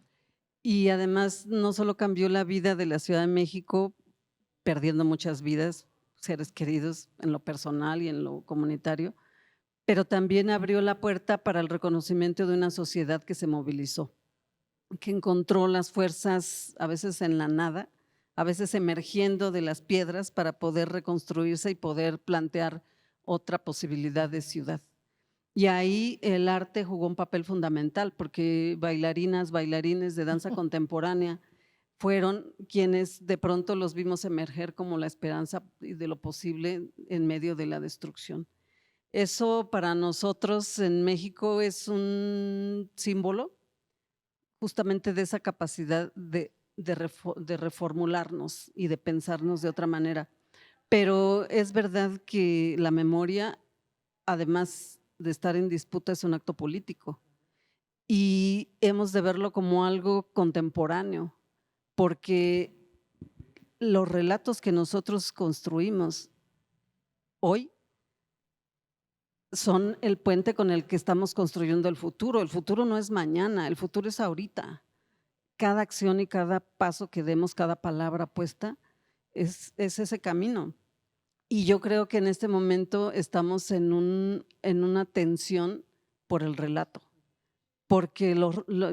Y además no solo cambió la vida de la Ciudad de México, perdiendo muchas vidas, seres queridos en lo personal y en lo comunitario, pero también abrió la puerta para el reconocimiento de una sociedad que se movilizó, que encontró las fuerzas a veces en la nada, a veces emergiendo de las piedras para poder reconstruirse y poder plantear otra posibilidad de ciudad. Y ahí el arte jugó un papel fundamental porque bailarinas, bailarines de danza contemporánea fueron quienes de pronto los vimos emerger como la esperanza de lo posible en medio de la destrucción. Eso para nosotros en México es un símbolo justamente de esa capacidad de reformularnos y de pensarnos de otra manera. Pero es verdad que la memoria, además de estar en disputa, es un acto político y hemos de verlo como algo contemporáneo, porque los relatos que nosotros construimos hoy son el puente con el que estamos construyendo el futuro. El futuro no es mañana, el futuro es ahorita. Cada acción y cada paso que demos, cada palabra puesta, es ese camino. Y yo creo que en este momento estamos en una tensión por el relato, porque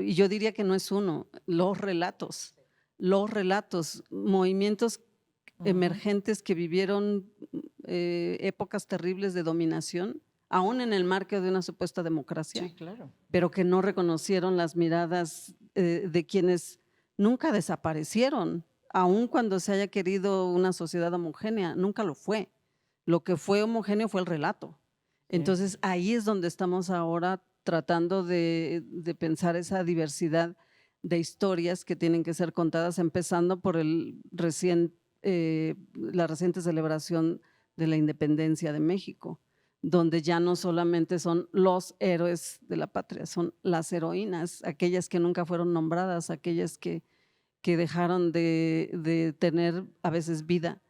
y yo diría que no es uno, los relatos, movimientos emergentes que vivieron épocas terribles de dominación, aún en el marco de una supuesta democracia, Sí, claro. pero que no reconocieron las miradas de quienes nunca desaparecieron, aun cuando se haya querido una sociedad homogénea, nunca lo fue. Lo que fue homogéneo fue el relato. Entonces ahí es donde estamos ahora tratando de pensar esa diversidad de historias que tienen que ser contadas, empezando por la reciente celebración de la independencia de México, donde ya no solamente son los héroes de la patria, son las heroínas, aquellas que nunca fueron nombradas, aquellas que dejaron de tener a veces vida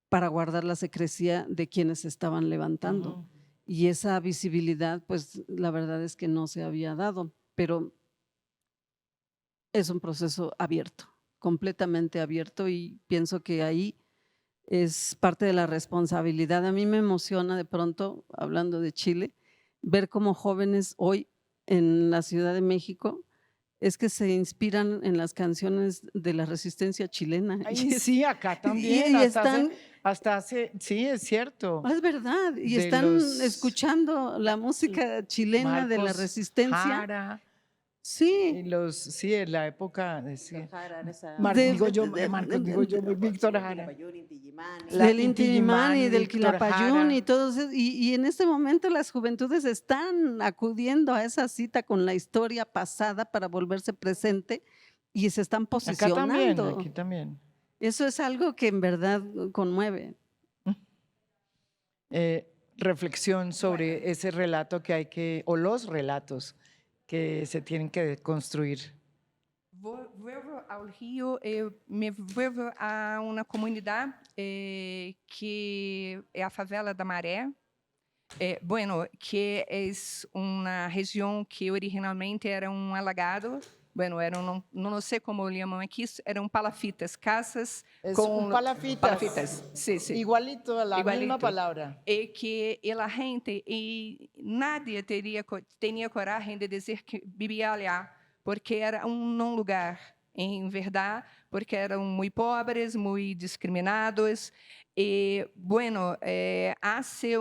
para guardar la secrecía de quienes se estaban levantando. Y esa visibilidad, pues la verdad es que no se había dado, pero es un proceso abierto, completamente abierto, y pienso que ahí es parte de la responsabilidad. A mí me emociona de pronto, hablando de Chile, ver cómo jóvenes hoy en la Ciudad de México es que se inspiran en las canciones de la resistencia chilena. Ay, sí, acá también. Sí, es cierto. Es verdad, y De están los escuchando la música chilena de la Marcos resistencia. Jara, Sí. sí, en la época de sí. De- Digo yo, de- Marcos, digo yo, Víctor Jara. Del Inti Illimani, del Víctor Quilapayún Jara. y todos, y en este momento las juventudes están acudiendo a esa cita con la historia pasada para volverse presente y se están Acá también, posicionando. aquí también. Eso es algo que en verdad conmueve. Reflexión sobre ese relato que hay o los relatos que se tienen que construir. Vuelvo ao Rio, me vuelvo a uma comunidade que é a favela da Maré. Bueno, que é uma região que originalmente era um alagado. Bueno, não sei como chamam aqui, eram palafitas, casas Es com un palafitas. palafitas. Sí, sí. Igualito a la Igualito. misma palabra. Que a gente, e nadie tinha coragem de dizer que vivia lá, porque era não lugar, em verdade, porque eram muito pobres, muito discriminados. E, bueno, hace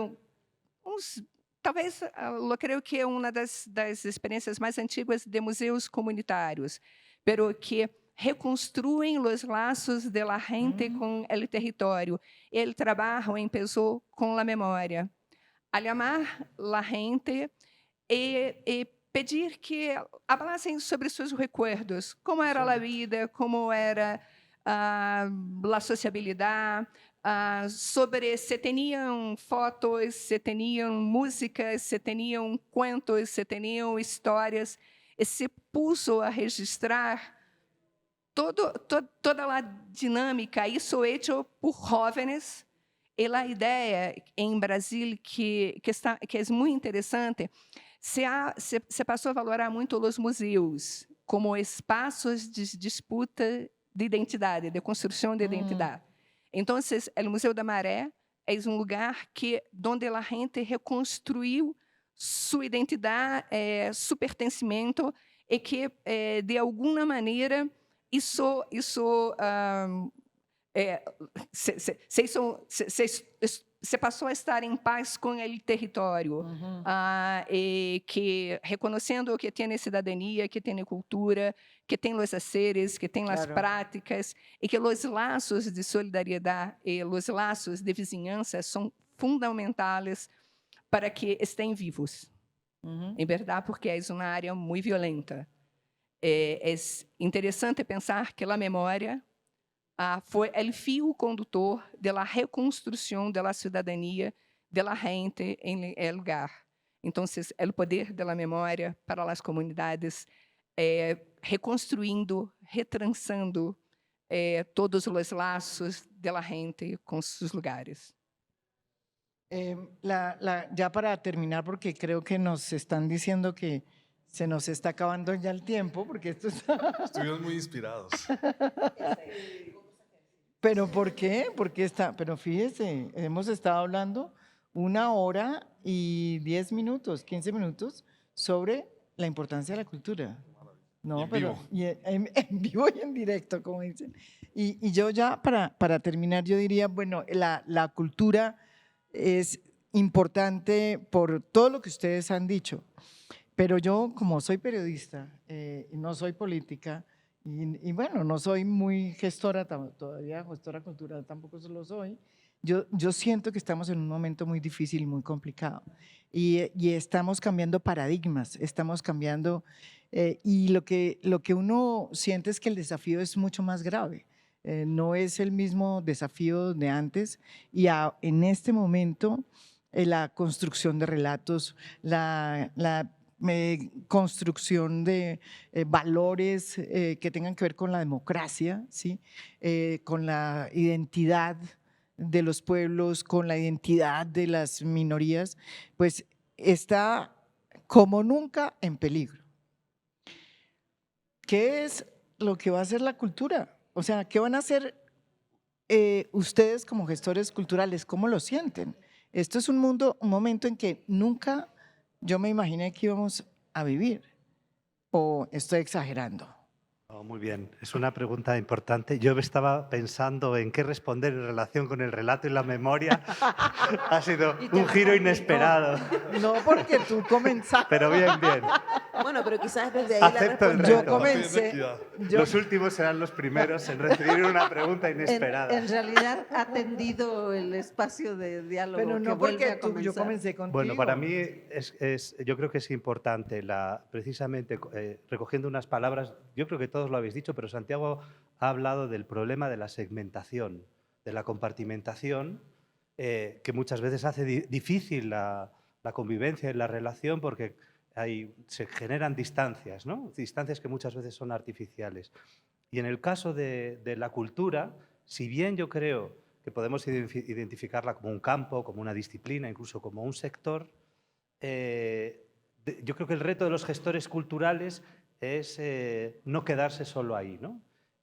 uns, talvez, eu creio que é uma das experiências mais antigas de museus comunitários, pero que reconstruem os laços de la gente com o território. O trabalho começou com a memória. A chamar la gente e pedir que falassem sobre seus recuerdos, como era a vida, como era a sociabilidade, sobre se tinham fotos, se tinham músicas, se tinham contos, se tinham histórias, e se puso a registrar toda a dinâmica. Isso é feito por jovens. E a ideia em Brasil que é muito interessante, se passou a valorar muito os museus como espaços de disputa de identidade, de construção de identidade. Então, o Museu da Maré é lugar onde a gente reconstruiu sua identidade, seu pertencimento, e que, de alguma maneira, isso se passou a estar em paz com o território, e que reconhecendo que tem cidadania, que tem cultura, que tem os saberes, que tem as práticas, e que os laços de solidariedade e os laços de vizinhança são fundamentais para que estejam vivos. Em verdade, porque é uma área muito violenta. É interessante pensar que a memória foi o fio condutor da reconstrução da cidadania da gente em lugar. Então, o poder da memória para as comunidades, reconstruindo, retrançando todos os laços da gente com seus lugares. Ya para terminar, porque creo que nos están diciendo que se nos está acabando ya el tiempo, porque esto está... Estuvimos muy inspirados. ¿Pero por qué? Porque pero fíjese, hemos estado hablando 1 hora y 10 minutos, 15 minutos sobre la importancia de la cultura. No, en pero vivo. en vivo y en directo, como dicen. Y yo ya para terminar, yo diría, bueno, la cultura es importante por todo lo que ustedes han dicho, pero yo como soy periodista y no soy política y bueno, no soy muy gestora todavía, gestora cultural tampoco lo soy, yo siento que estamos en un momento muy difícil, muy complicado y estamos cambiando paradigmas, estamos cambiando y lo que uno siente es que el desafío es mucho más grave. No es el mismo desafío de antes y en este momento la construcción de relatos, la construcción de valores que tengan que ver con la democracia, ¿sí? Con la identidad de los pueblos, con la identidad de las minorías, pues está como nunca en peligro. ¿Qué es lo que va a hacer la cultura? O sea, ¿qué van a hacer ustedes como gestores culturales? ¿Cómo lo sienten? Esto es un momento en que nunca yo me imaginé que íbamos a vivir. ¿O estoy exagerando? Oh, muy bien, es una pregunta importante. Yo estaba pensando en qué responder en relación con el relato y la memoria. Ha sido un giro inesperado, No, porque tú comenzaste. pero bien, bien. Bueno, pero quizás desde ahí la Acepto el respuesta. Yo reto. comencé. yo- Los últimos serán los primeros en recibir una pregunta En inesperada. realidad ha tendido el espacio de diálogo pero que no vuelve porque a yo comenzar. comencé contigo. Bueno, para mí yo creo que es importante, precisamente recogiendo unas palabras, yo creo que todos lo habéis dicho, pero Santiago ha hablado del problema de la segmentación, de la compartimentación, que muchas veces hace difícil la convivencia y la relación porque se generan distancias, ¿no? Distancias que muchas veces son artificiales. Y en el caso de la cultura, si bien yo creo que podemos identificarla como un campo, como una disciplina, incluso como un sector, yo creo que el reto de los gestores culturales es no quedarse solo ahí, ¿no?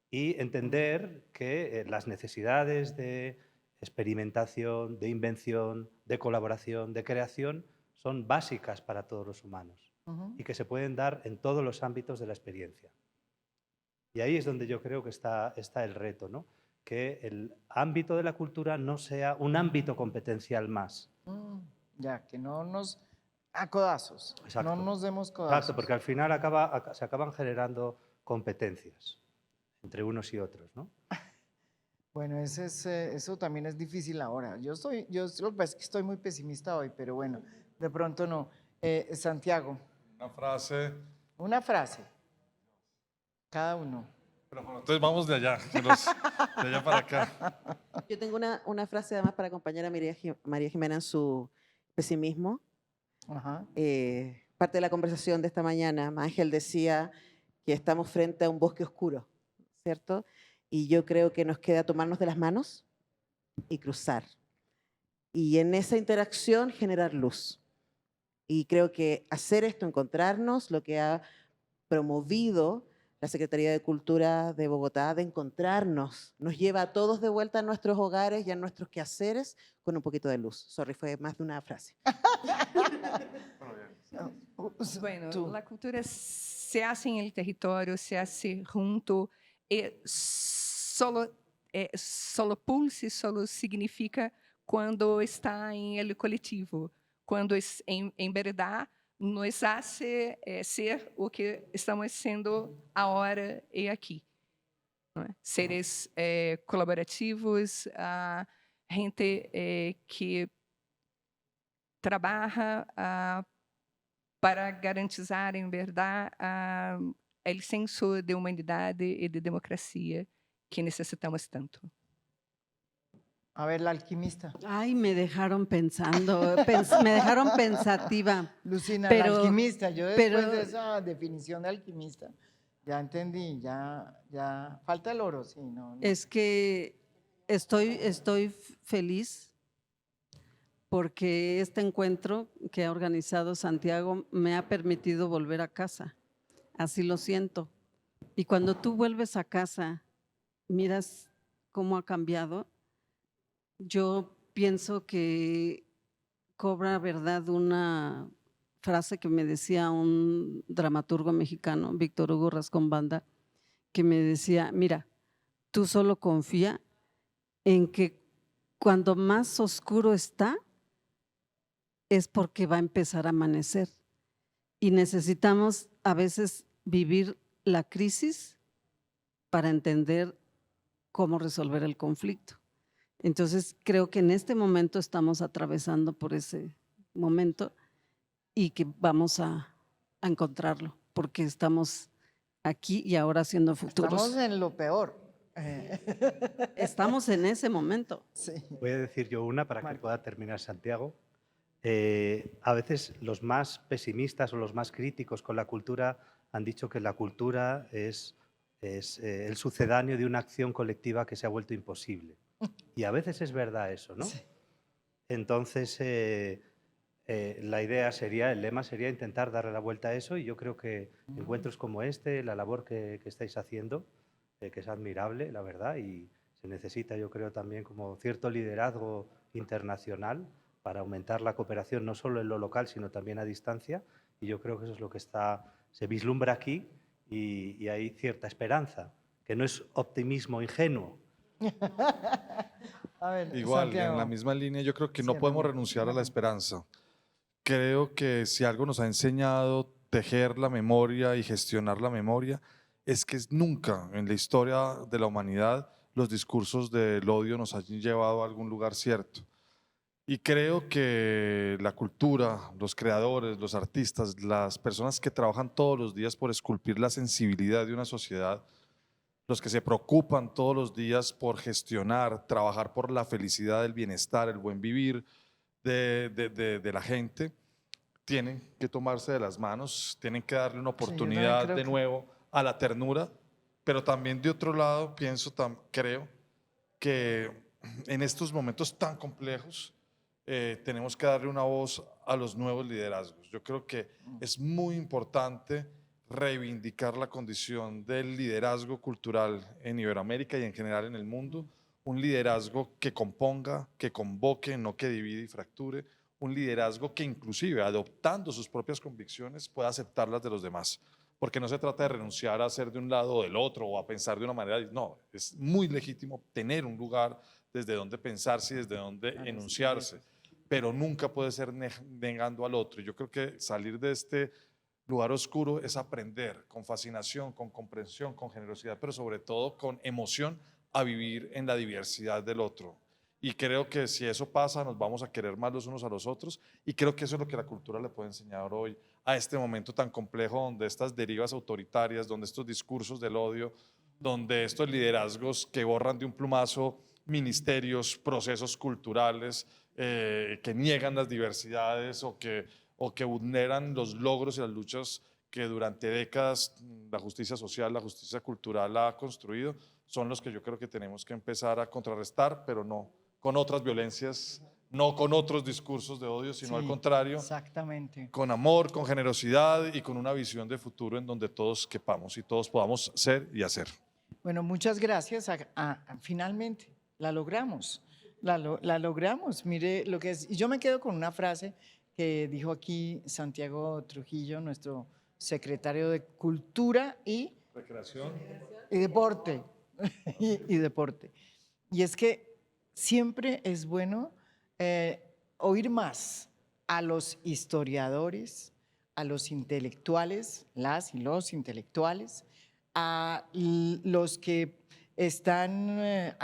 Y entender que las necesidades de experimentación, de invención, de colaboración, de creación, son básicas para todos los humanos y que se pueden dar en todos los ámbitos de la experiencia. Y ahí es donde yo creo que está el reto, ¿no? Que el ámbito de la cultura no sea un ámbito competencial más. Ya, que no nos a codazos, Exacto. no nos demos codazos. Exacto, porque al final se acaban generando competencias entre unos y otros, ¿no? Bueno, eso también es difícil ahora. Yo lo que pasa es que estoy muy pesimista hoy, pero bueno, de pronto no. Santiago, Una frase. cada uno. Pero bueno, entonces vamos de allá, de allá para acá. Yo tengo una frase además para acompañar a María Jimena en su pesimismo. Ajá. Parte de la conversación de esta mañana, Ángel decía que estamos frente a un bosque oscuro, ¿cierto? Y yo creo que nos queda tomarnos de las manos y cruzar. Y en esa interacción generar luz. Y creo que hacer esto, encontrarnos, lo que ha promovido la Secretaría de Cultura de Bogotá, de encontrarnos, nos lleva a todos de vuelta a nuestros hogares y a nuestros quehaceres con un poquito de luz. Sorry, fue más de una frase. Bueno, Tú. a cultura se hace en el territorio, se hace junto, solo pulse, solo significa quando está em el coletivo, quando em verdade nos hace ser o que estamos sendo agora e aqui. Não é? Seres colaborativos, gente que trabalha para garantizar em verdade o senso de humanidade e de democracia que necessitamos tanto. A ver, la alquimista. Ay, me dejaron pensando, me dejaron pensativa. Lucina, Pero- la alquimista. Yo después pero- de esa definición de alquimista, ya entendí, ya falta el oro, sí, no. Es que estoy feliz porque este encuentro que ha organizado Santiago me ha permitido volver a casa. Así lo siento. Y cuando tú vuelves a casa, miras cómo ha cambiado, yo pienso que cobra verdad una frase que me decía un dramaturgo mexicano, Víctor Hugo Rascón Banda, que me decía, mira, tú solo confía en que cuando más oscuro está, es porque va a empezar a amanecer. Y necesitamos a veces vivir la crisis para entender cómo resolver el conflicto. Entonces, creo que en este momento estamos atravesando por ese momento y que vamos a encontrarlo, porque estamos aquí y ahora haciendo futuros. Estamos en lo peor. Estamos en ese momento. Sí. Voy a decir yo una para que Marco. pueda terminar Santiago. A veces los más pesimistas o los más críticos con la cultura han dicho que la cultura es el sucedáneo de una acción colectiva que se ha vuelto imposible. Y a veces es verdad eso, ¿no? Sí. Entonces, la idea sería, el lema sería intentar darle la vuelta a eso, y yo creo que encuentros como este, la labor que estáis haciendo, que es admirable, la verdad, y se necesita, yo creo, también como cierto liderazgo internacional para aumentar la cooperación no solo en lo local, sino también a distancia, y yo creo que eso es lo que se vislumbra aquí, y hay cierta esperanza, que no es optimismo ingenuo. A ver, Igual, Santiago. en la misma línea, yo creo que no Ciérrame. podemos renunciar a la esperanza. Creo que si algo nos ha enseñado tejer la memoria y gestionar la memoria, es que nunca en la historia de la humanidad los discursos del odio nos han llevado a algún lugar cierto. Y creo que la cultura, los creadores, los artistas, las personas que trabajan todos los días por esculpir la sensibilidad de una sociedad, los que se preocupan todos los días por gestionar, trabajar por la felicidad, el bienestar, el buen vivir de la gente, tienen que tomarse de las manos, tienen que darle una oportunidad creo de que- nuevo a la ternura, pero también de otro lado creo que en estos momentos tan complejos tenemos que darle una voz a los nuevos liderazgos. Yo creo que es muy importante reivindicar la condición del liderazgo cultural en Iberoamérica y en general en el mundo, un liderazgo que componga, que convoque, no que divide y fracture, un liderazgo que inclusive adoptando sus propias convicciones pueda aceptar las de los demás, porque no se trata de renunciar a ser de un lado o del otro o a pensar de una manera, no, es muy legítimo tener un lugar desde donde pensarse y desde donde enunciarse, pero nunca puede ser negando al otro. Yo creo que salir de este lugar oscuro es aprender con fascinación, con comprensión, con generosidad, pero sobre todo con emoción a vivir en la diversidad del otro. Y creo que si eso pasa, nos vamos a querer más los unos a los otros, y creo que eso es lo que la cultura le puede enseñar hoy a este momento tan complejo, donde estas derivas autoritarias, donde estos discursos del odio, donde estos liderazgos que borran de un plumazo ministerios, procesos culturales, que niegan las diversidades o que vulneran los logros y las luchas que durante décadas la justicia social, la justicia cultural ha construido, son los que yo creo que tenemos que empezar a contrarrestar, pero no con otras violencias, no con otros discursos de odio, sino Sí, al contrario, exactamente. con amor, con generosidad y con una visión de futuro en donde todos quepamos y todos podamos ser y hacer. Bueno, muchas gracias. Finalmente, la logramos. La logramos. Mire lo que es. Y yo me quedo con una frase que dijo aquí Santiago Trujillo, nuestro secretario de Cultura y Recreación. Deporte. y deporte. Y es que siempre es bueno oír más a los historiadores, a los intelectuales, las y los intelectuales, a los que están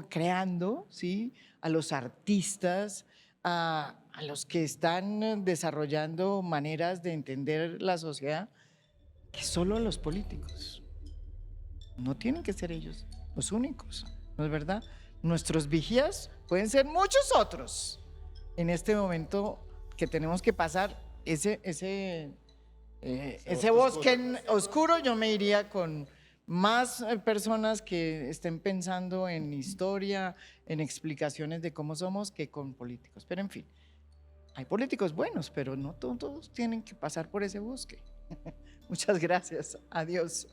creando, ¿sí? A los artistas, a los que están desarrollando maneras de entender la sociedad, que solo a los políticos. No tienen que ser ellos los únicos, ¿no es verdad? Nuestros vigías pueden ser muchos otros. En este momento que tenemos que pasar ese bosque oscuro, yo me iría con más personas que estén pensando en historia, en explicaciones de cómo somos, que con políticos. Pero en fin, hay políticos buenos, pero no todos tienen que pasar por ese bosque. Muchas gracias. Adiós.